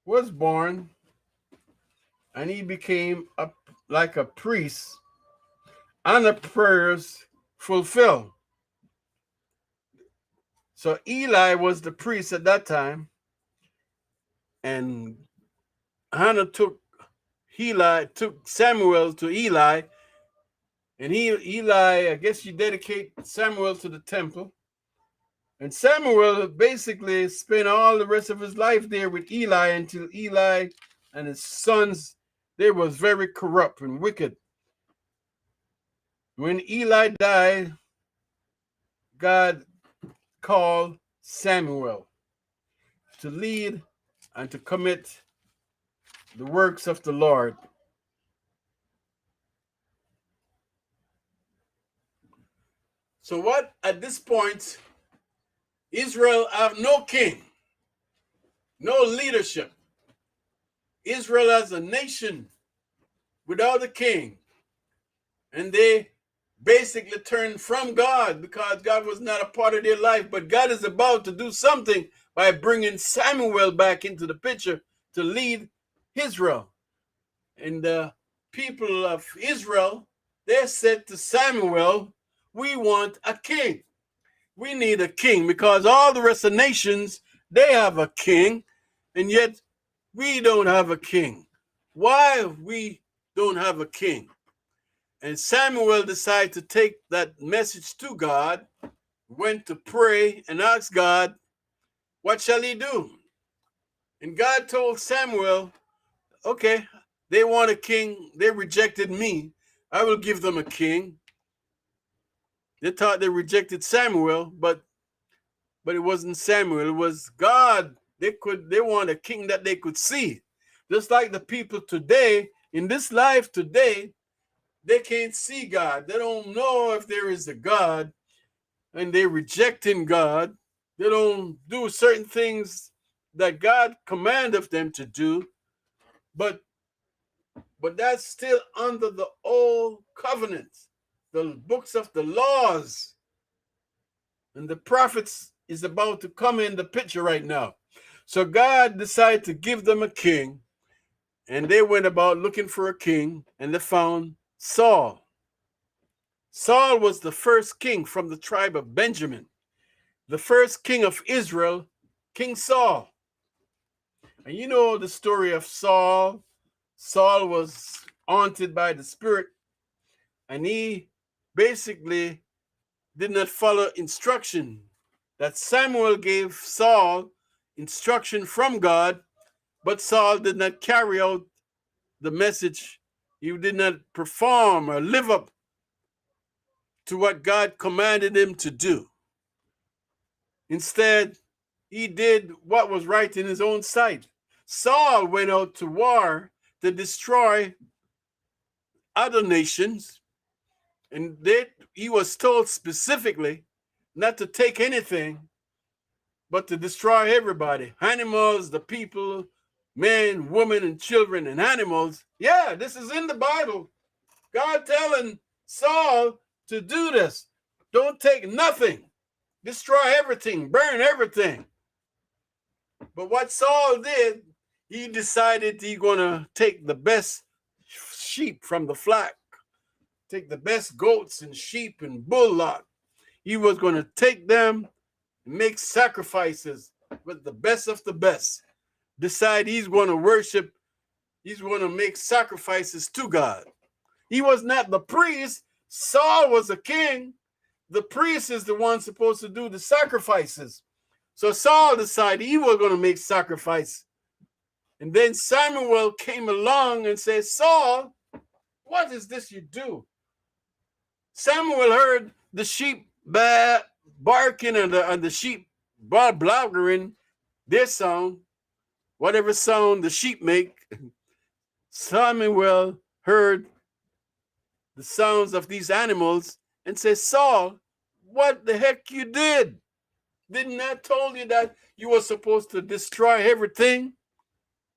Speaker 1: was born, and he became like a priest, and the prayers fulfilled. So Eli was the priest at that time, and Hannah took Samuel to Eli, and Eli, I guess you dedicate Samuel to the temple. And Samuel basically spent all the rest of his life there with Eli until Eli and his sons, they was very corrupt and wicked. When Eli died, God called Samuel to lead and to commit the works of the Lord. So what at this point, Israel have no king, no leadership. Israel as a nation without a king. And they basically turned from God because God was not a part of their life. But God is about to do something by bringing Samuel back into the picture to lead Israel. And the people of Israel, they said to Samuel, we want a king. We need a king because all the rest of the nations, they have a king, and yet we don't have a king. Why we don't have a king? And Samuel decided to take that message to God, went to pray and asked God, what shall he do? And God told Samuel, okay, they want a king. They rejected me. I will give them a king. They thought they rejected Samuel, but it wasn't Samuel. It was God. They want a king that they could see. Just like the people today, in this life today, they can't see God. They don't know if there is a God, and they're rejecting God. They don't do certain things that God commanded them to do, but that's still under the old covenant, the books of the laws. And the prophets is about to come in the picture right now. So God decided to give them a king, and they went about looking for a king, and they found Saul. Saul was the first king from the tribe of Benjamin, the first king of Israel, King Saul. And you know the story of Saul. Saul was haunted by the spirit, and he basically did not follow instruction that Samuel gave Saul, instruction from God, but Saul did not carry out the message. He did not perform or live up to what God commanded him to do. Instead, he did what was right in his own sight. Saul went out to war to destroy other nations, and he was told specifically not to take anything, but to destroy everybody. Animals, the people, men, women, and children, and animals. Yeah, this is in the Bible. God telling Saul to do this. Don't take nothing. Destroy everything. Burn everything. But what Saul did, he decided he's going to take the best sheep from the flock, take the best goats and sheep and bullock. He was going to take them and make sacrifices with the best of the best. Decide he's going to worship, he's going to make sacrifices to God. He was not the priest. Saul was a king. The priest is the one supposed to do the sacrifices. So Saul decided he was going to make sacrifice. And then Samuel came along and said, Saul, what is this you do? Samuel heard the sheep barking and the sheep blabbering their sound, whatever sound the sheep make. Samuel heard the sounds of these animals and said, Saul, what the heck you did? Didn't I told you that you were supposed to destroy everything,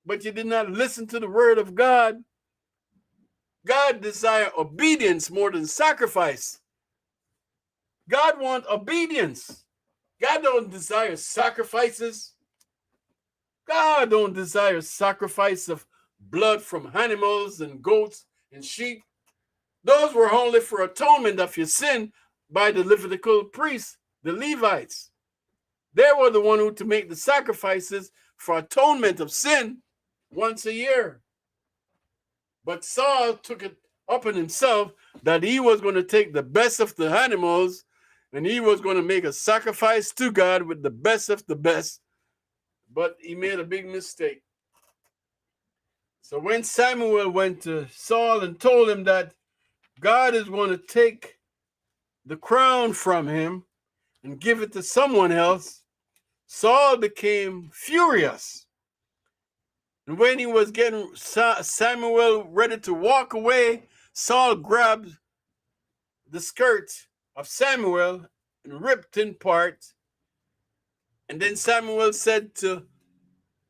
Speaker 1: but you did not listen to the word of God? God desires obedience more than sacrifice. God wants obedience. God don't desire sacrifices. God don't desire sacrifice of blood from animals and goats and sheep. Those were only for atonement of your sin by the Levitical priests, the Levites. They were the one who to make the sacrifices for atonement of sin once a year. But Saul took it upon himself that he was going to take the best of the animals and he was going to make a sacrifice to God with the best of the best. But he made a big mistake. So when Samuel went to Saul and told him that God is going to take the crown from him and give it to someone else, Saul became furious. And when he was getting Samuel ready to walk away, Saul grabbed the skirt of Samuel and ripped in part. And then Samuel said to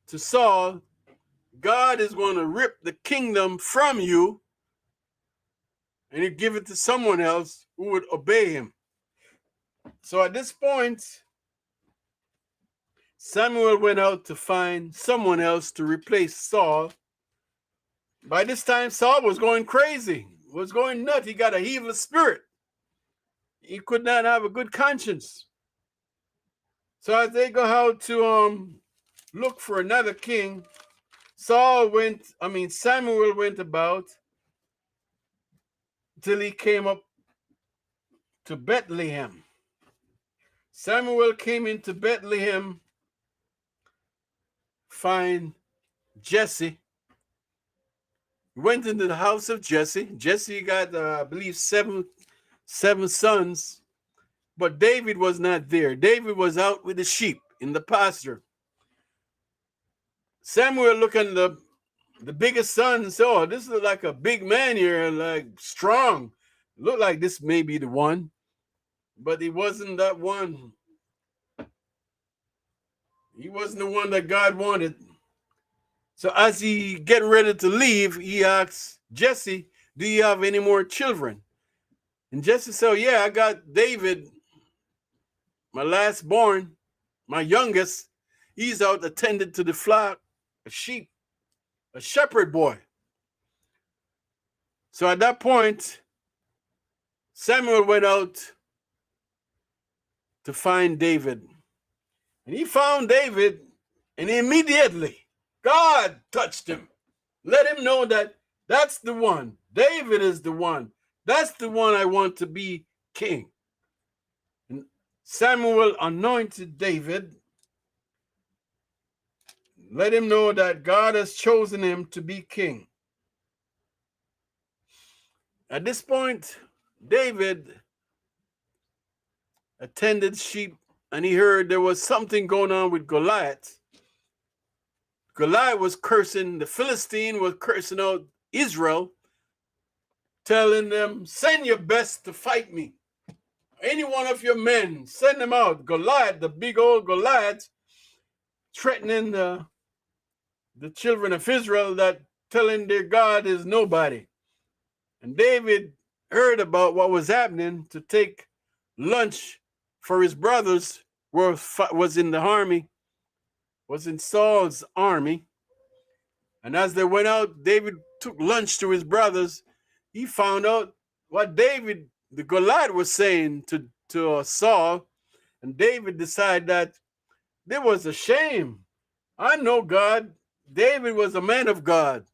Speaker 1: Saul, God is going to rip the kingdom from you and he'd give it to someone else who would obey him. So at this point, Samuel went out to find someone else to replace Saul. By this time, Saul was going crazy, was going nuts. He got an evil spirit. He could not have a good conscience. So as they go out to look for another king, Samuel went about till he came up to Bethlehem. Samuel came into Bethlehem, find Jesse. He went into the house of Jesse. Jesse got, I believe, seven sons, but David was not there. David was out with the sheep in the pasture. Samuel looked at the biggest son and said, oh, this is like a big man here, like strong. Looked like this may be the one, but he wasn't that one. He wasn't the one that God wanted. So as he getting ready to leave, he asks Jesse, do you have any more children? And Jesse said, yeah, I got David, my last born, my youngest. He's out attended to the flock, a sheep, a shepherd boy. So at that point, Samuel went out to find David. And he found David, and immediately God touched him. Let him know that that's the one. David is the one. That's the one I want to be king. And Samuel anointed David. Let him know that God has chosen him to be king. At this point, David attended sheep and he heard there was something going on with Goliath. Goliath was cursing, the Philistine was cursing out Israel, telling them, send your best to fight me. Any one of your men, send them out. Goliath, the big old Goliath, threatening the children of Israel, that telling their God is nobody. And David heard about what was happening to take lunch for his brothers, was in the army, was in Saul's army. And as they went out, David took lunch to his brothers. He found out what David, the Goliath, was saying to Saul. And David decided that there was a shame. I know God. David was a man of God.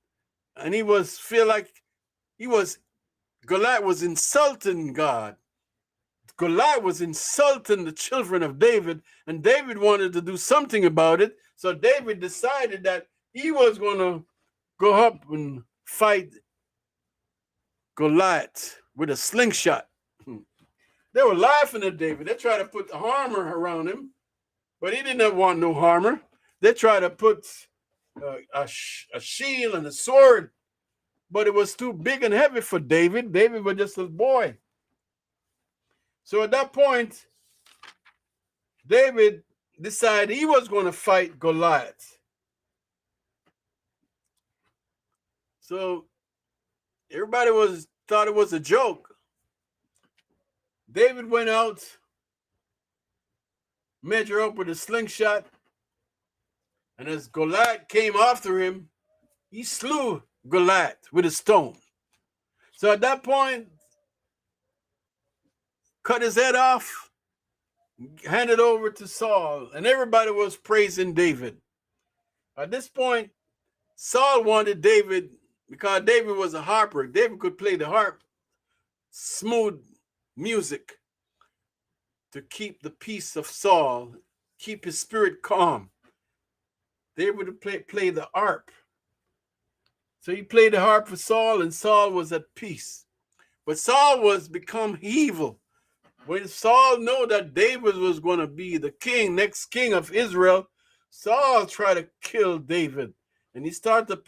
Speaker 1: And feel like he was Goliath was insulting God. Goliath was insulting the children of David, and David wanted to do something about it. So David decided that he was going to go up and fight Goliath with a slingshot. They were laughing at David. They tried to put the armor around him, but he didn't want no armor. They tried to put a shield and a sword, but it was too big and heavy for David. David was just a boy. So at that point, David decided he was going to fight Goliath. So everybody thought it was a joke. David went out, measured up with a slingshot, and as Goliath came after him, he slew Goliath with a stone. So at that point, cut his head off, handed over to Saul, and everybody was praising David. At this point, Saul wanted David, because David was a harper. David could play the harp, smooth music, to keep the peace of Saul, keep his spirit calm. David would play the harp. So he played the harp for Saul, and Saul was at peace. But Saul was become evil. When Saul knew that David was going to be the next king of Israel, Saul tried to kill David. And he started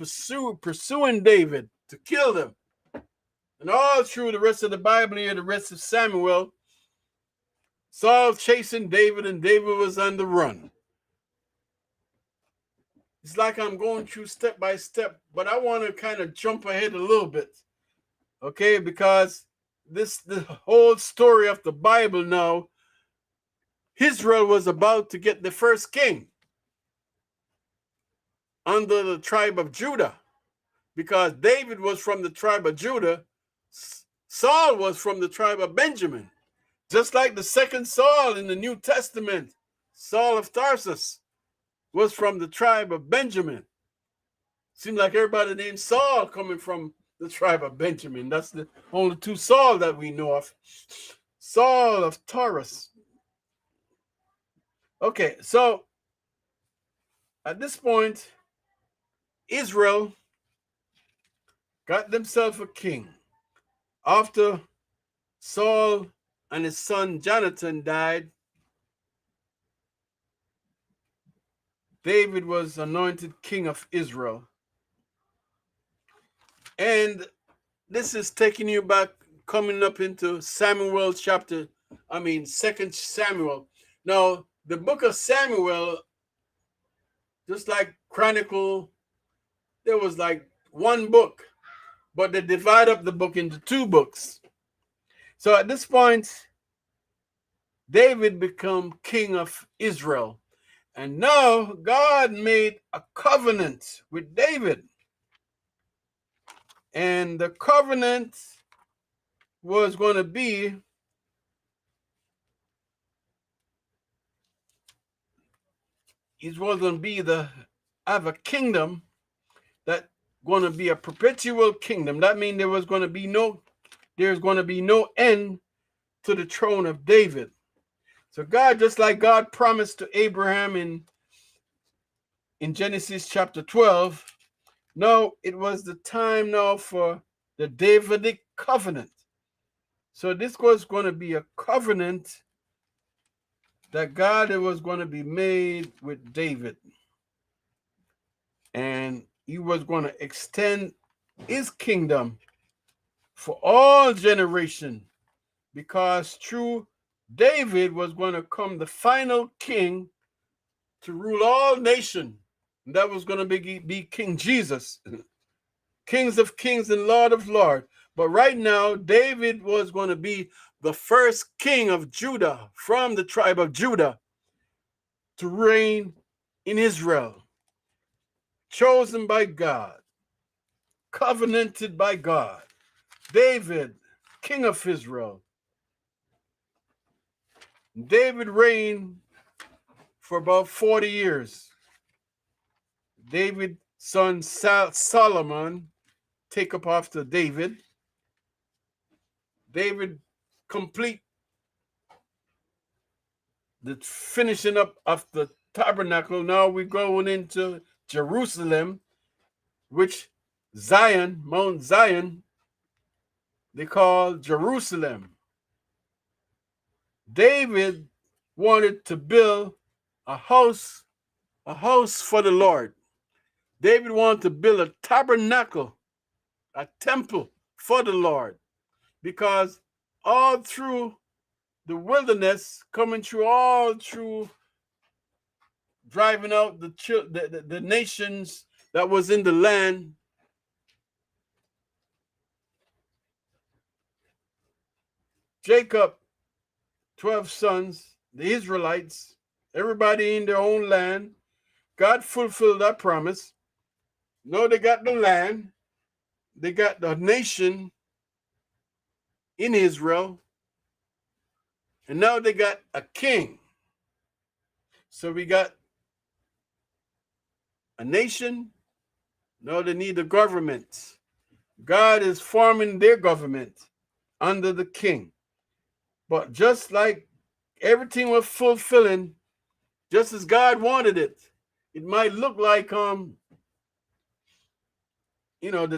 Speaker 1: pursuing David to kill him. And all through the rest of the Bible here, the rest of Samuel, Saul chasing David, and David was on the run. It's like I'm going through step by step, but I want to kind of jump ahead a little bit, okay? Because the whole story of the Bible now, Israel was about to get the first king under the tribe of Judah, because David was from the tribe of Judah. Saul was from the tribe of Benjamin. Just like the second Saul in the New Testament, Saul of Tarsus was from the tribe of Benjamin. Seems like everybody named Saul coming from the tribe of Benjamin. That's the only two Saul that we know of. Saul of Tarsus. Okay, so at this point, Israel got themselves a king. After Saul and his son Jonathan died, David was anointed king of Israel. And this is taking you back, coming up into Samuel chapter, 2 Samuel. Now, the book of Samuel, just like Chronicle, there was like one book, but they divide up the book into two books. So at this point, David became king of Israel. And now God made a covenant with David. And the covenant was going to be have a kingdom that going to be a perpetual kingdom. That means there's going to be no end to the throne of David. So God, just like God promised to Abraham in Genesis chapter 12, now it was the time now for the Davidic covenant. So this was going to be a covenant that God was going to be made with David. And he was going to extend his kingdom for all generation, because through David was going to come the final king to rule all nations. And that was going to be King Jesus, Kings of Kings and Lord of Lords. But right now, David was going to be the first king of Judah, from the tribe of Judah, to reign in Israel. Chosen by God, covenanted by God. David, king of Israel. David reigned for about 40 years. David's son Solomon take up after David. David complete the finishing up of the tabernacle. Now we're going into Jerusalem, which Zion, Mount Zion, they call Jerusalem. David wanted to build a house for the Lord. David wanted to build a tabernacle, a temple for the Lord, because all through the wilderness, coming through all through driving out the nations that was in the land, Jacob, 12 sons, the Israelites, everybody in their own land, God fulfilled that promise. No, they got the land, they got the nation in Israel, and now they got a king. So we got a nation, now they need a government. God is forming their government under the king. But just like everything was fulfilling, just as God wanted it, it might look like the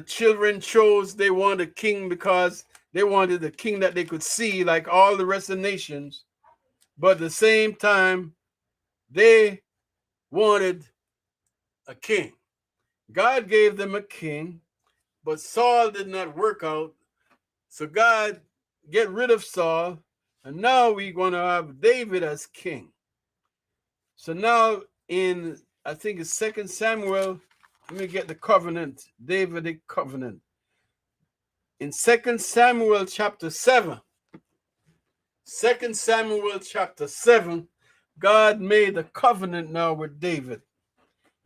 Speaker 1: children chose they wanted a king because they wanted a king that they could see like all the rest of the nations. But at the same time, they wanted a king. God gave them a king, but Saul did not work out. So God get rid of Saul, and now we're going to have David as king. So now I think it's 2 Samuel, let me get the covenant, Davidic covenant. In 2 Samuel chapter 7, 2 Samuel chapter 7, God made a covenant now with David.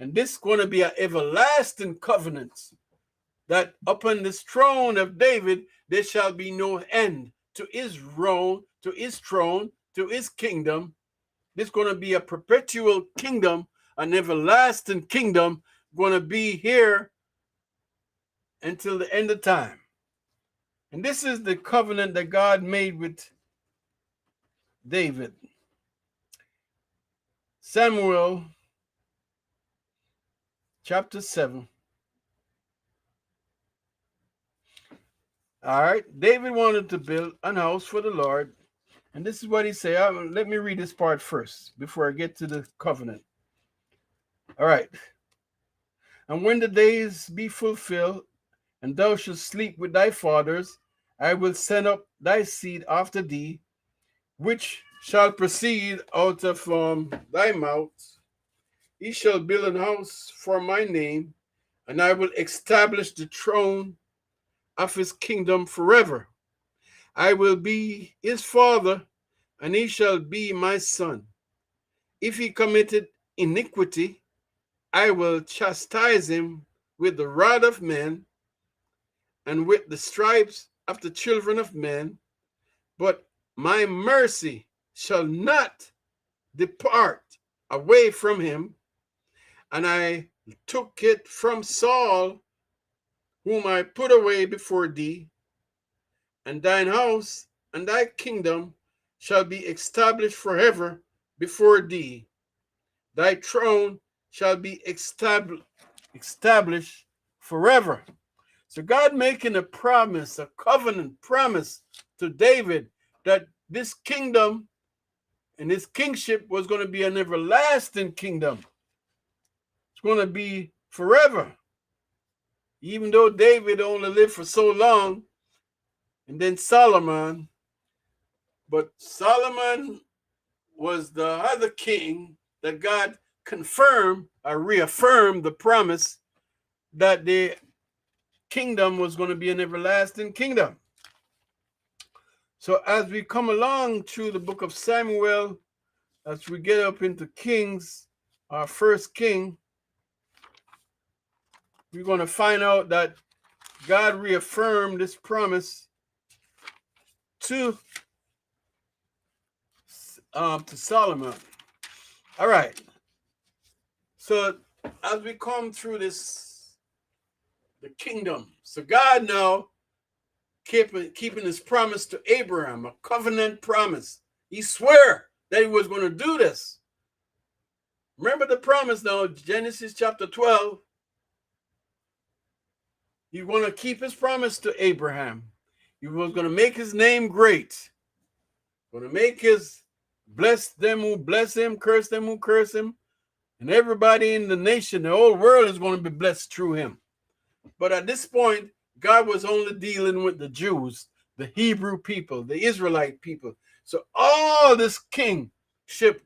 Speaker 1: And this is going to be an everlasting covenant, that upon this throne of David, there shall be no end to his throne, to his kingdom. This is going to be a perpetual kingdom, an everlasting kingdom, going to be here until the end of time. And this is the covenant that God made with David. Samuel chapter 7. All right, David wanted to build a house for the Lord. And this is what he said. Let me read this part first before I get to the covenant. All right. And when the days be fulfilled, and thou shalt sleep with thy fathers, I will send up thy seed after thee, which shall proceed out of thy mouth. He shall build an house for my name, and I will establish the throne of his kingdom forever. I will be his father, and he shall be my son. If he committed iniquity, I will chastise him with the rod of men and with the stripes of the children of men, but my mercy shall not depart away from him. And I took it from Saul, whom I put away before thee, and thine house and thy kingdom shall be established forever before thee. Thy throne shall be established forever. So God making a promise, a covenant promise to David that this kingdom and his kingship was going to be an everlasting kingdom. It's going to be forever. Even though David only lived for so long, and then Solomon, but Solomon was the other king that God confirmed or reaffirmed the promise that the kingdom was going to be an everlasting kingdom. So as we come along through the book of Samuel, as we get up into Kings, our first king, we're going to find out that God reaffirmed this promise to Solomon. All right. So as we come through the kingdom, so God now keeping his promise to Abraham, a covenant promise. He swore that he was going to do this. Remember the promise now, Genesis chapter 12. He's going to keep his promise to Abraham. He was going to make his name great. Going to make his bless them who bless him, curse them who curse him. And everybody in the nation, the whole world is going to be blessed through him. But at this point, God was only dealing with the Jews, the Hebrew people, the Israelite people. So all this kingship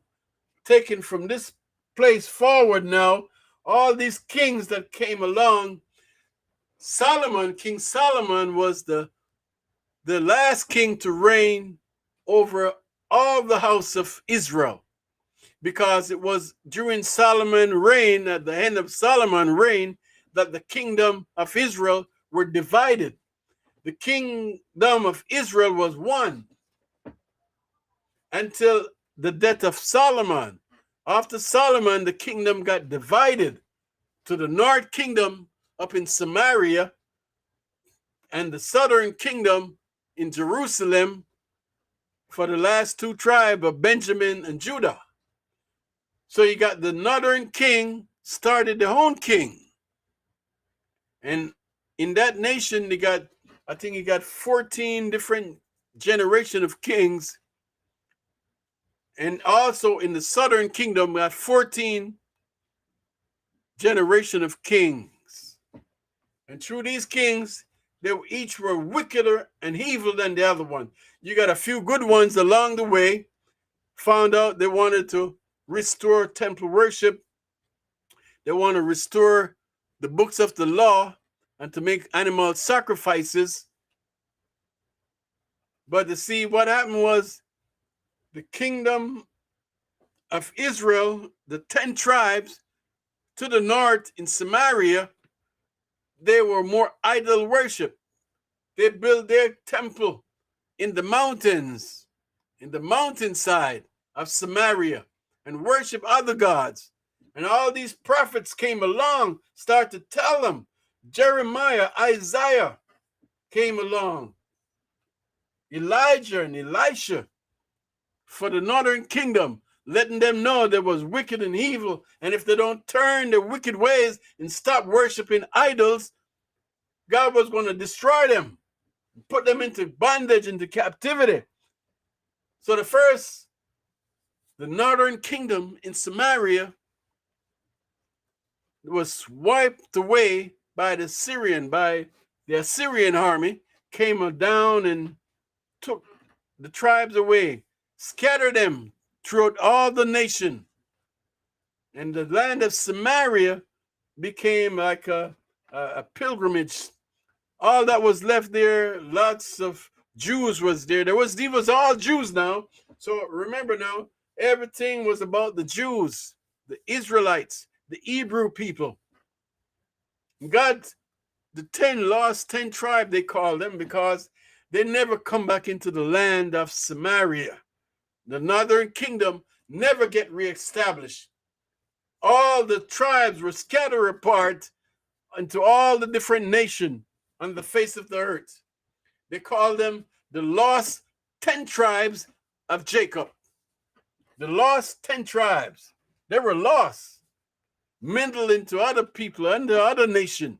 Speaker 1: taken from this place forward now, all these kings that came along, King Solomon was the last king to reign over all the house of Israel, because it was during Solomon's reign, at the end of Solomon's reign, that the kingdom of Israel were divided. The kingdom of Israel was one until the death of Solomon. After Solomon, the kingdom got divided to the north kingdom up in Samaria and the southern kingdom in Jerusalem for the last two tribes of Benjamin and Judah. So you got the northern king started their own king. And in that nation, I think he got 14 different generations of kings. And also in the southern kingdom, got 14 generation of kings. And through these kings, they each were wickeder and evil than the other one. You got a few good ones along the way, found out they wanted to restore temple worship. They want to restore the books of the law and to make animal sacrifices. But to see what happened was the kingdom of Israel, the 10 tribes to the north in Samaria, they were more idol worship. They built their temple in the mountains, in the mountainside of Samaria, and worship other gods. And all these prophets came along, started to tell them. Jeremiah, Isaiah came along. Elijah and Elisha for the northern kingdom, letting them know there was wicked and evil. And if they don't turn their wicked ways and stop worshiping idols, God was going to destroy them, put them into bondage, into captivity. So the northern kingdom in Samaria was wiped away by the Assyrian army, came down and took the tribes away, scattered them throughout all the nation. And the land of Samaria became like a pilgrimage. All that was left there, lots of Jews was there. These was all Jews now. So remember now, everything was about the Jews, the Israelites, the Hebrew people. God, the 10 tribes, they call them, because they never come back into the land of Samaria. The northern kingdom never get reestablished. All the tribes were scattered apart into all the different nations on the face of the earth. They call them the lost 10 tribes of Jacob. The lost 10 tribes. They were lost, mingled into other people and the other nation.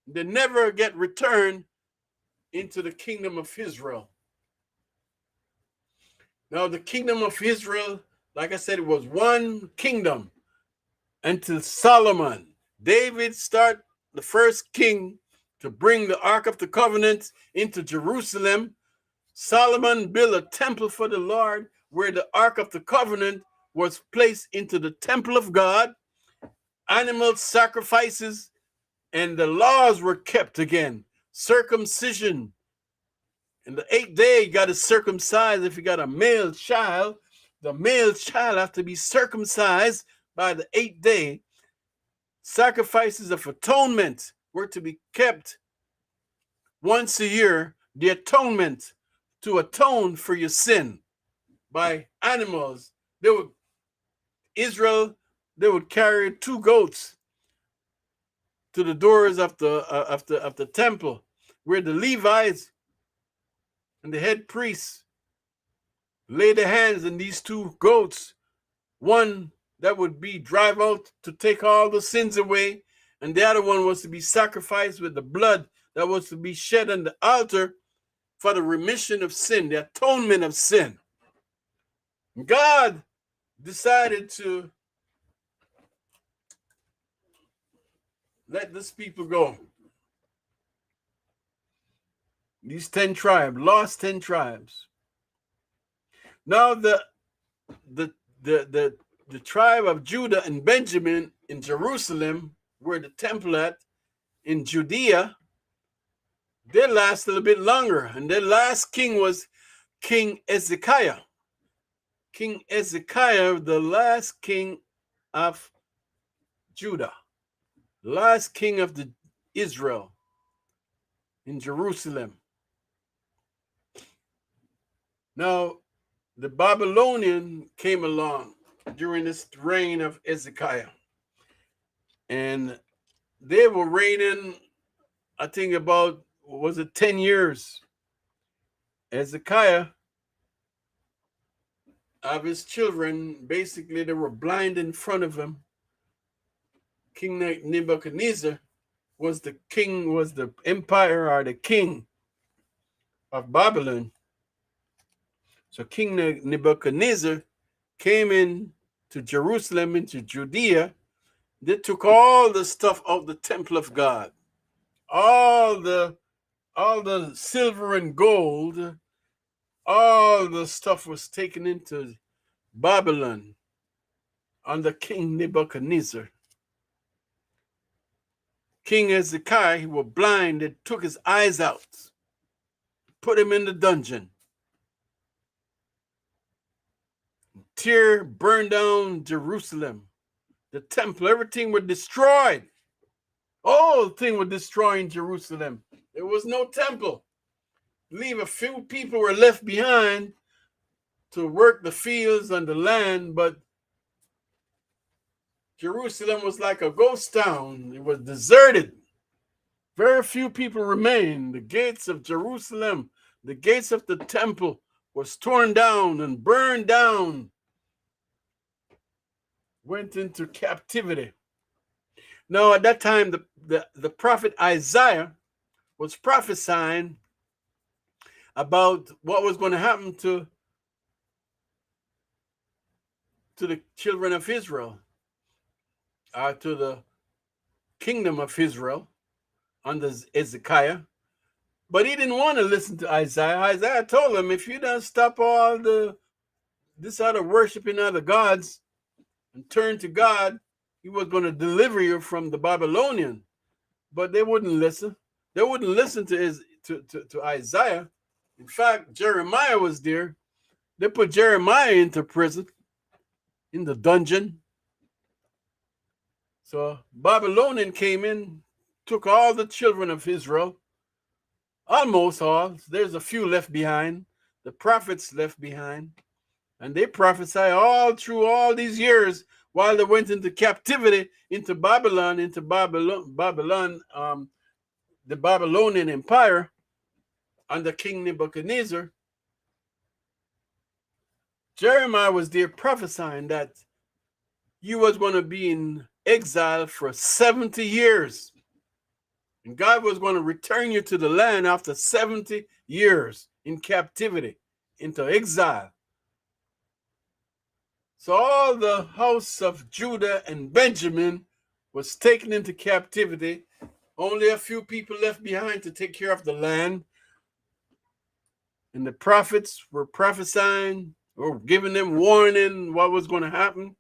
Speaker 1: They never get returned into the kingdom of Israel. Now, the kingdom of Israel, like I said, it was one kingdom until Solomon. David started the first king to bring the Ark of the Covenant into Jerusalem. Solomon built a temple for the Lord where the Ark of the Covenant was placed into the temple of God. Animal sacrifices and the laws were kept again. Circumcision. In the 8th day, you got to circumcise. If you got a male child, the male child has to be circumcised by the 8th day. Sacrifices of atonement were to be kept once a year. The atonement, to atone for your sin by animals. They would carry 2 goats to the doors of the temple, where the Levites and the head priests laid their hands on these two goats, one that would be drive out to take all the sins away, and the other one was to be sacrificed with the blood that was to be shed on the altar for the remission of sin, the atonement of sin. God decided to let this people go. These 10 tribes, lost 10 tribes. Now the tribe of Judah and Benjamin in Jerusalem, where the temple at, in Judea, they lasted a little bit longer. And their last king was King Hezekiah. King Hezekiah, the last king of Judah, last king of Israel in Jerusalem. Now, the Babylonian came along during this reign of Hezekiah. And they were reigning, I think about, 10 years. Hezekiah, of his children, basically they were blind in front of him. King Nebuchadnezzar was the empire or the king of Babylon. So King Nebuchadnezzar came in to Jerusalem, into Judea. They took all the stuff out of the temple of God. All the silver and gold, all the stuff was taken into Babylon under King Nebuchadnezzar. King Hezekiah, he was blind. They took his eyes out, put him in the dungeon. Tear burned down Jerusalem. The temple, everything was destroyed. All things were destroyed in Jerusalem. There was no temple. Leave a few people were left behind to work the fields and the land, but Jerusalem was like a ghost town. It was deserted. Very few people remained. The gates of Jerusalem, the gates of the temple was torn down and burned down. Went into captivity. Now, at that time, the prophet Isaiah was prophesying about what was going to happen to the children of Israel, to the kingdom of Israel under Hezekiah. But he didn't want to listen to Isaiah. Isaiah told him, if you don't stop all this other worshiping other gods and turn to God, he was going to deliver you from the Babylonian. But they wouldn't listen. They wouldn't listen to Isaiah. In fact, Jeremiah was there. They put Jeremiah into prison, in the dungeon. So Babylonian came in, took all the children of Israel, almost all. There's a few left behind. The prophets left behind. And they prophesied all through all these years while they went into captivity, into Babylon, the Babylonian Empire under King Nebuchadnezzar. Jeremiah was there prophesying that you was going to be in exile for 70 years. And God was going to return you to the land after 70 years in captivity, into exile. So all the house of Judah and Benjamin was taken into captivity. Only a few people left behind to take care of the land. And the prophets were prophesying or giving them warning what was going to happen.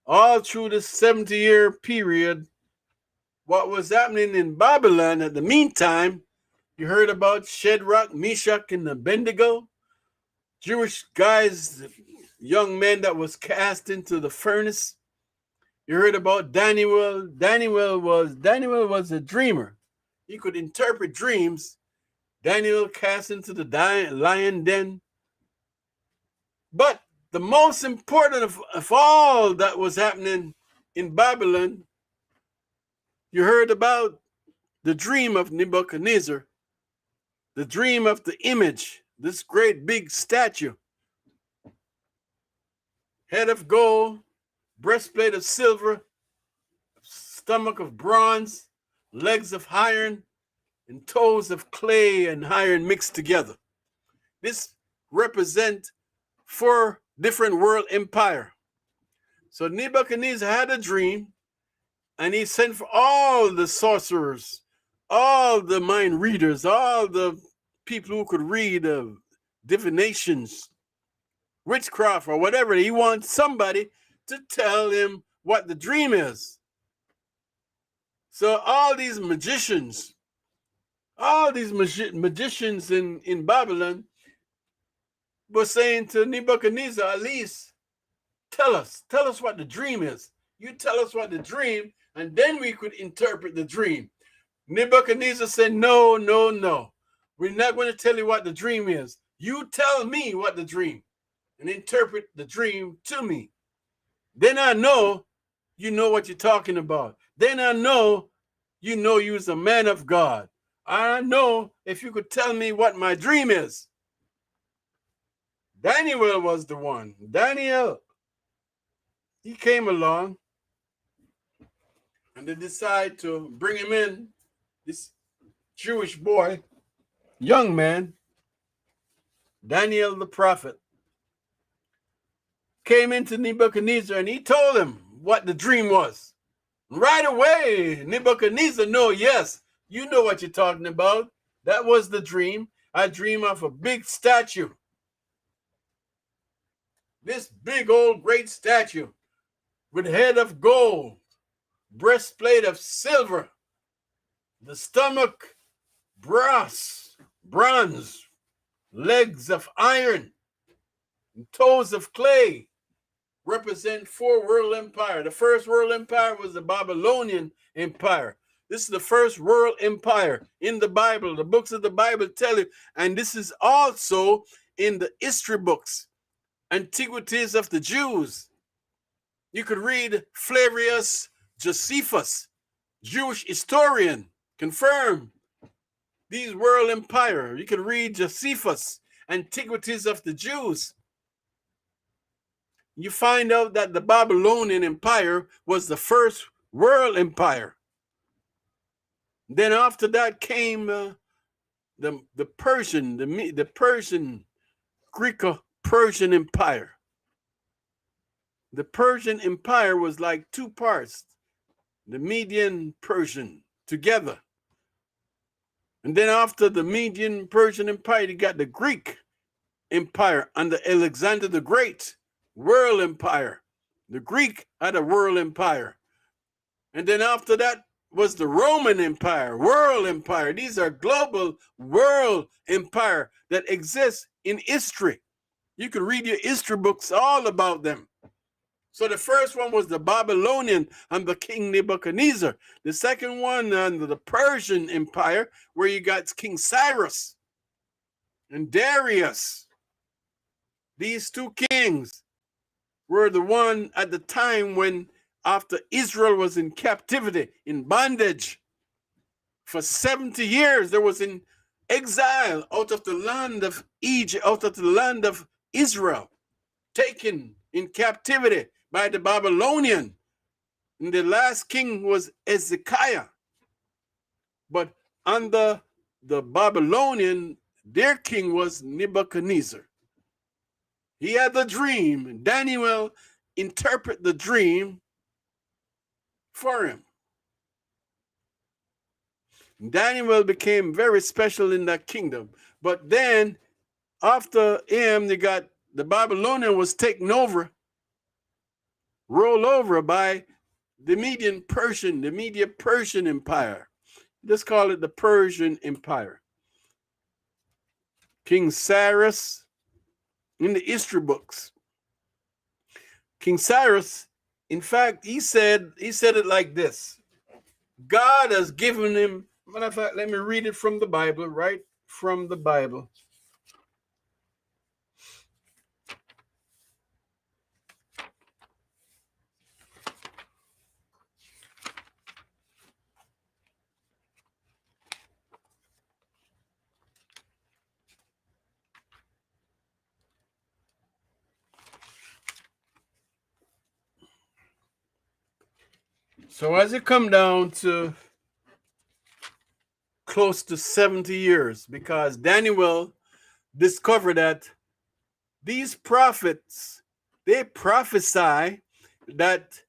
Speaker 1: All through this 70-year period, what was happening in Babylon at the meantime, you heard about Shadrach, Meshach, and Abednego, Jewish guys, young men that was cast into the furnace. You heard about Daniel. Daniel was a dreamer. He could interpret dreams. Daniel cast into the lion den. But the most important of all that was happening in Babylon, you heard about the dream of Nebuchadnezzar, the dream of the image this great big statue. Head of gold, breastplate of silver, stomach of bronze, legs of iron, and toes of clay and iron mixed together. This represents 4 different world empires. So Nebuchadnezzar had a dream, and he sent for all the sorcerers, all the mind readers, all the people who could read divinations, witchcraft, or whatever. He wants somebody to tell him what the dream is. So all these magicians, magicians in Babylon were saying to Nebuchadnezzar, at least tell us what the dream is. You tell us what the dream, and then we could interpret the dream. Nebuchadnezzar said, no. We're not going to tell you what the dream is. You tell me what the dream, and interpret the dream to me. Then I know you know what you're talking about. Then I know you're a man of God. I know if you could tell me what my dream is. Daniel was the one. Daniel, he came along, and they decided to bring him in, this Jewish boy, young man, Daniel the prophet, came into Nebuchadnezzar, and he told him what the dream was. Right away, Nebuchadnezzar yes, you know what you're talking about. That was the dream. I dream of a big statue. This big old great statue with head of gold, breastplate of silver, the stomach bronze, legs of iron, and toes of clay, represent 4 world empires. The first world empire was the Babylonian Empire. This is the first world empire in the Bible. The books of the Bible tell you, and this is also in the history books, Antiquities of the Jews. You could read Flavius Josephus, Jewish historian, confirm these world empire. You could read Josephus, Antiquities of the Jews. You find out that the Babylonian Empire was the first world empire. Then after that came the Persian, the Persian, Greco-Persian Empire. The Persian Empire was like 2 parts, the Median Persian together. And then after the Median Persian Empire, you got the Greek Empire under Alexander the Great, world empire. The Greek had a world empire. And then after that was the Roman Empire, world empire. These are global world empire that exist in history. You can read your history books all about them. So the first one was the Babylonian under King Nebuchadnezzar. The second one under the Persian Empire, where you got King Cyrus and Darius. These 2 kings were the one at the time when, after Israel was in captivity, in bondage for 70 years, there was in exile out of the land of Egypt, out of the land of Israel, taken in captivity by the Babylonian. And the last king was Hezekiah. But under the Babylonian, their king was Nebuchadnezzar. He had the dream. Daniel interpreted the dream for him. Daniel became very special in that kingdom. But then, after him, they got the Babylonian was taken over, rolled over by the Median Persian Empire. Let's call it the Persian Empire. King Cyrus, in the history books, King Cyrus, in fact, he said it like this. God has given him, matter of fact, let me read it from the Bible, right from the Bible. So as it come down to close to 70 years, because Daniel discovered that these prophets, they prophesy that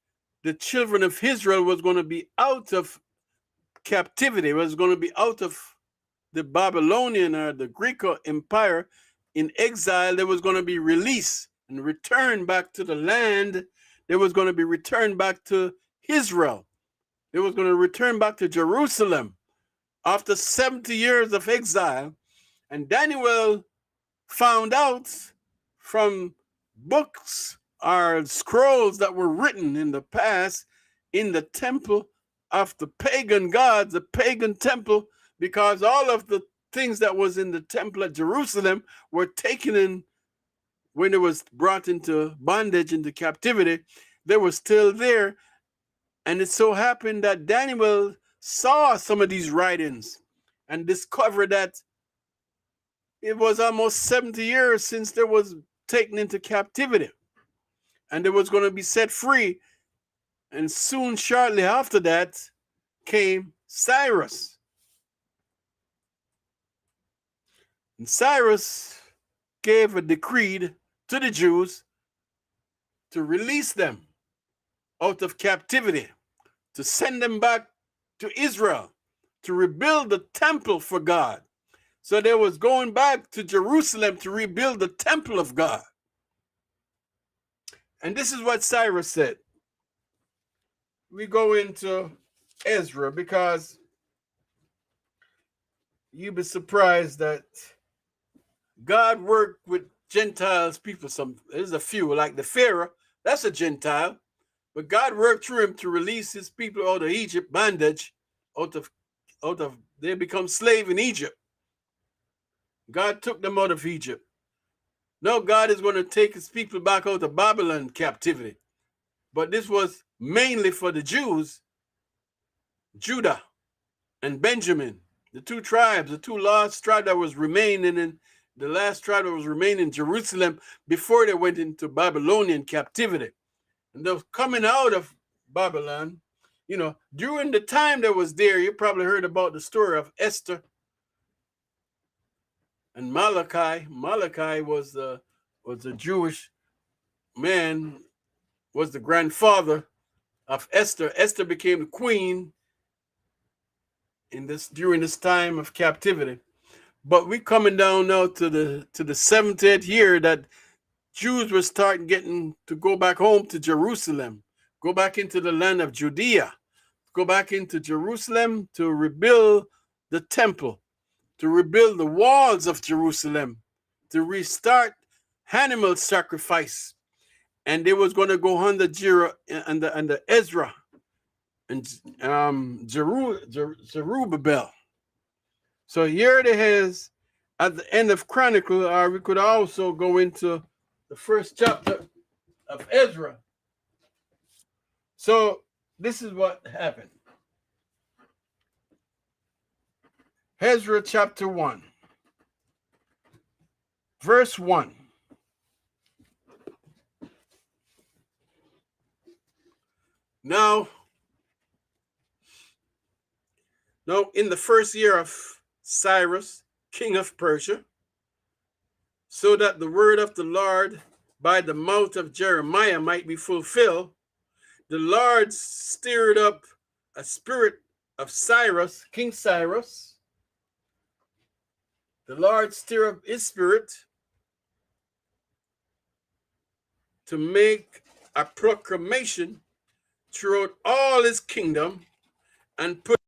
Speaker 1: the children of Israel was going to be out of captivity, was going to be out of the Babylonian or the Greek Empire in exile. They was going to be released and returned back to the land. They was going to be returned back to Israel. They was going to return back to Jerusalem after 70 years of exile. And Daniel found out from books or scrolls that were written in the past in the temple of the pagan gods, the pagan temple, because all of the things that was in the temple at Jerusalem were taken in when it was brought into bondage, into captivity. They were still there. And it so happened that Daniel saw some of these writings and discovered that it was almost 70 years since they was taken into captivity. And they was going to be set free. And soon, shortly after that, came Cyrus. And Cyrus gave a decree to the Jews to release them out of captivity, to send them back to Israel, to rebuild the temple for God. So they was going back to Jerusalem to rebuild the temple of God. And this is what Cyrus said. We go into Ezra because you'd be surprised that God worked with Gentiles people. There's a few, like the Pharaoh, that's a Gentile. But God worked through him to release his people out of Egypt, bondage, out of they become slave in Egypt. God took them out of Egypt. Now God is going to take his people back out of Babylon captivity. But this was mainly for the Jews, Judah and Benjamin, the two tribes, the two last tribe that was remaining in the last tribe that was remaining in Jerusalem before they went into Babylonian captivity. And they're coming out of Babylon, during the time that was there, you probably heard about the story of Esther and Malachi. Malachi was a Jewish man, was the grandfather of Esther. Esther became the queen during this time of captivity. But we're coming down now to the 70th year that Jews were starting getting to go back home to Jerusalem, go back into the land of Judea, go back into Jerusalem to rebuild the temple, to rebuild the walls of Jerusalem, to restart animal sacrifice. And they was going to go under Ezra and Zerubbabel. So here it is at the end of Chronicle, or we could also go into the first chapter of Ezra. So this is what happened. Ezra chapter 1, verse 1. Now, in the first year of Cyrus, king of Persia, so that the word of the Lord by the mouth of Jeremiah might be fulfilled, the Lord stirred up a spirit of Cyrus, King Cyrus. The Lord stirred up his spirit to make a proclamation throughout all his kingdom and put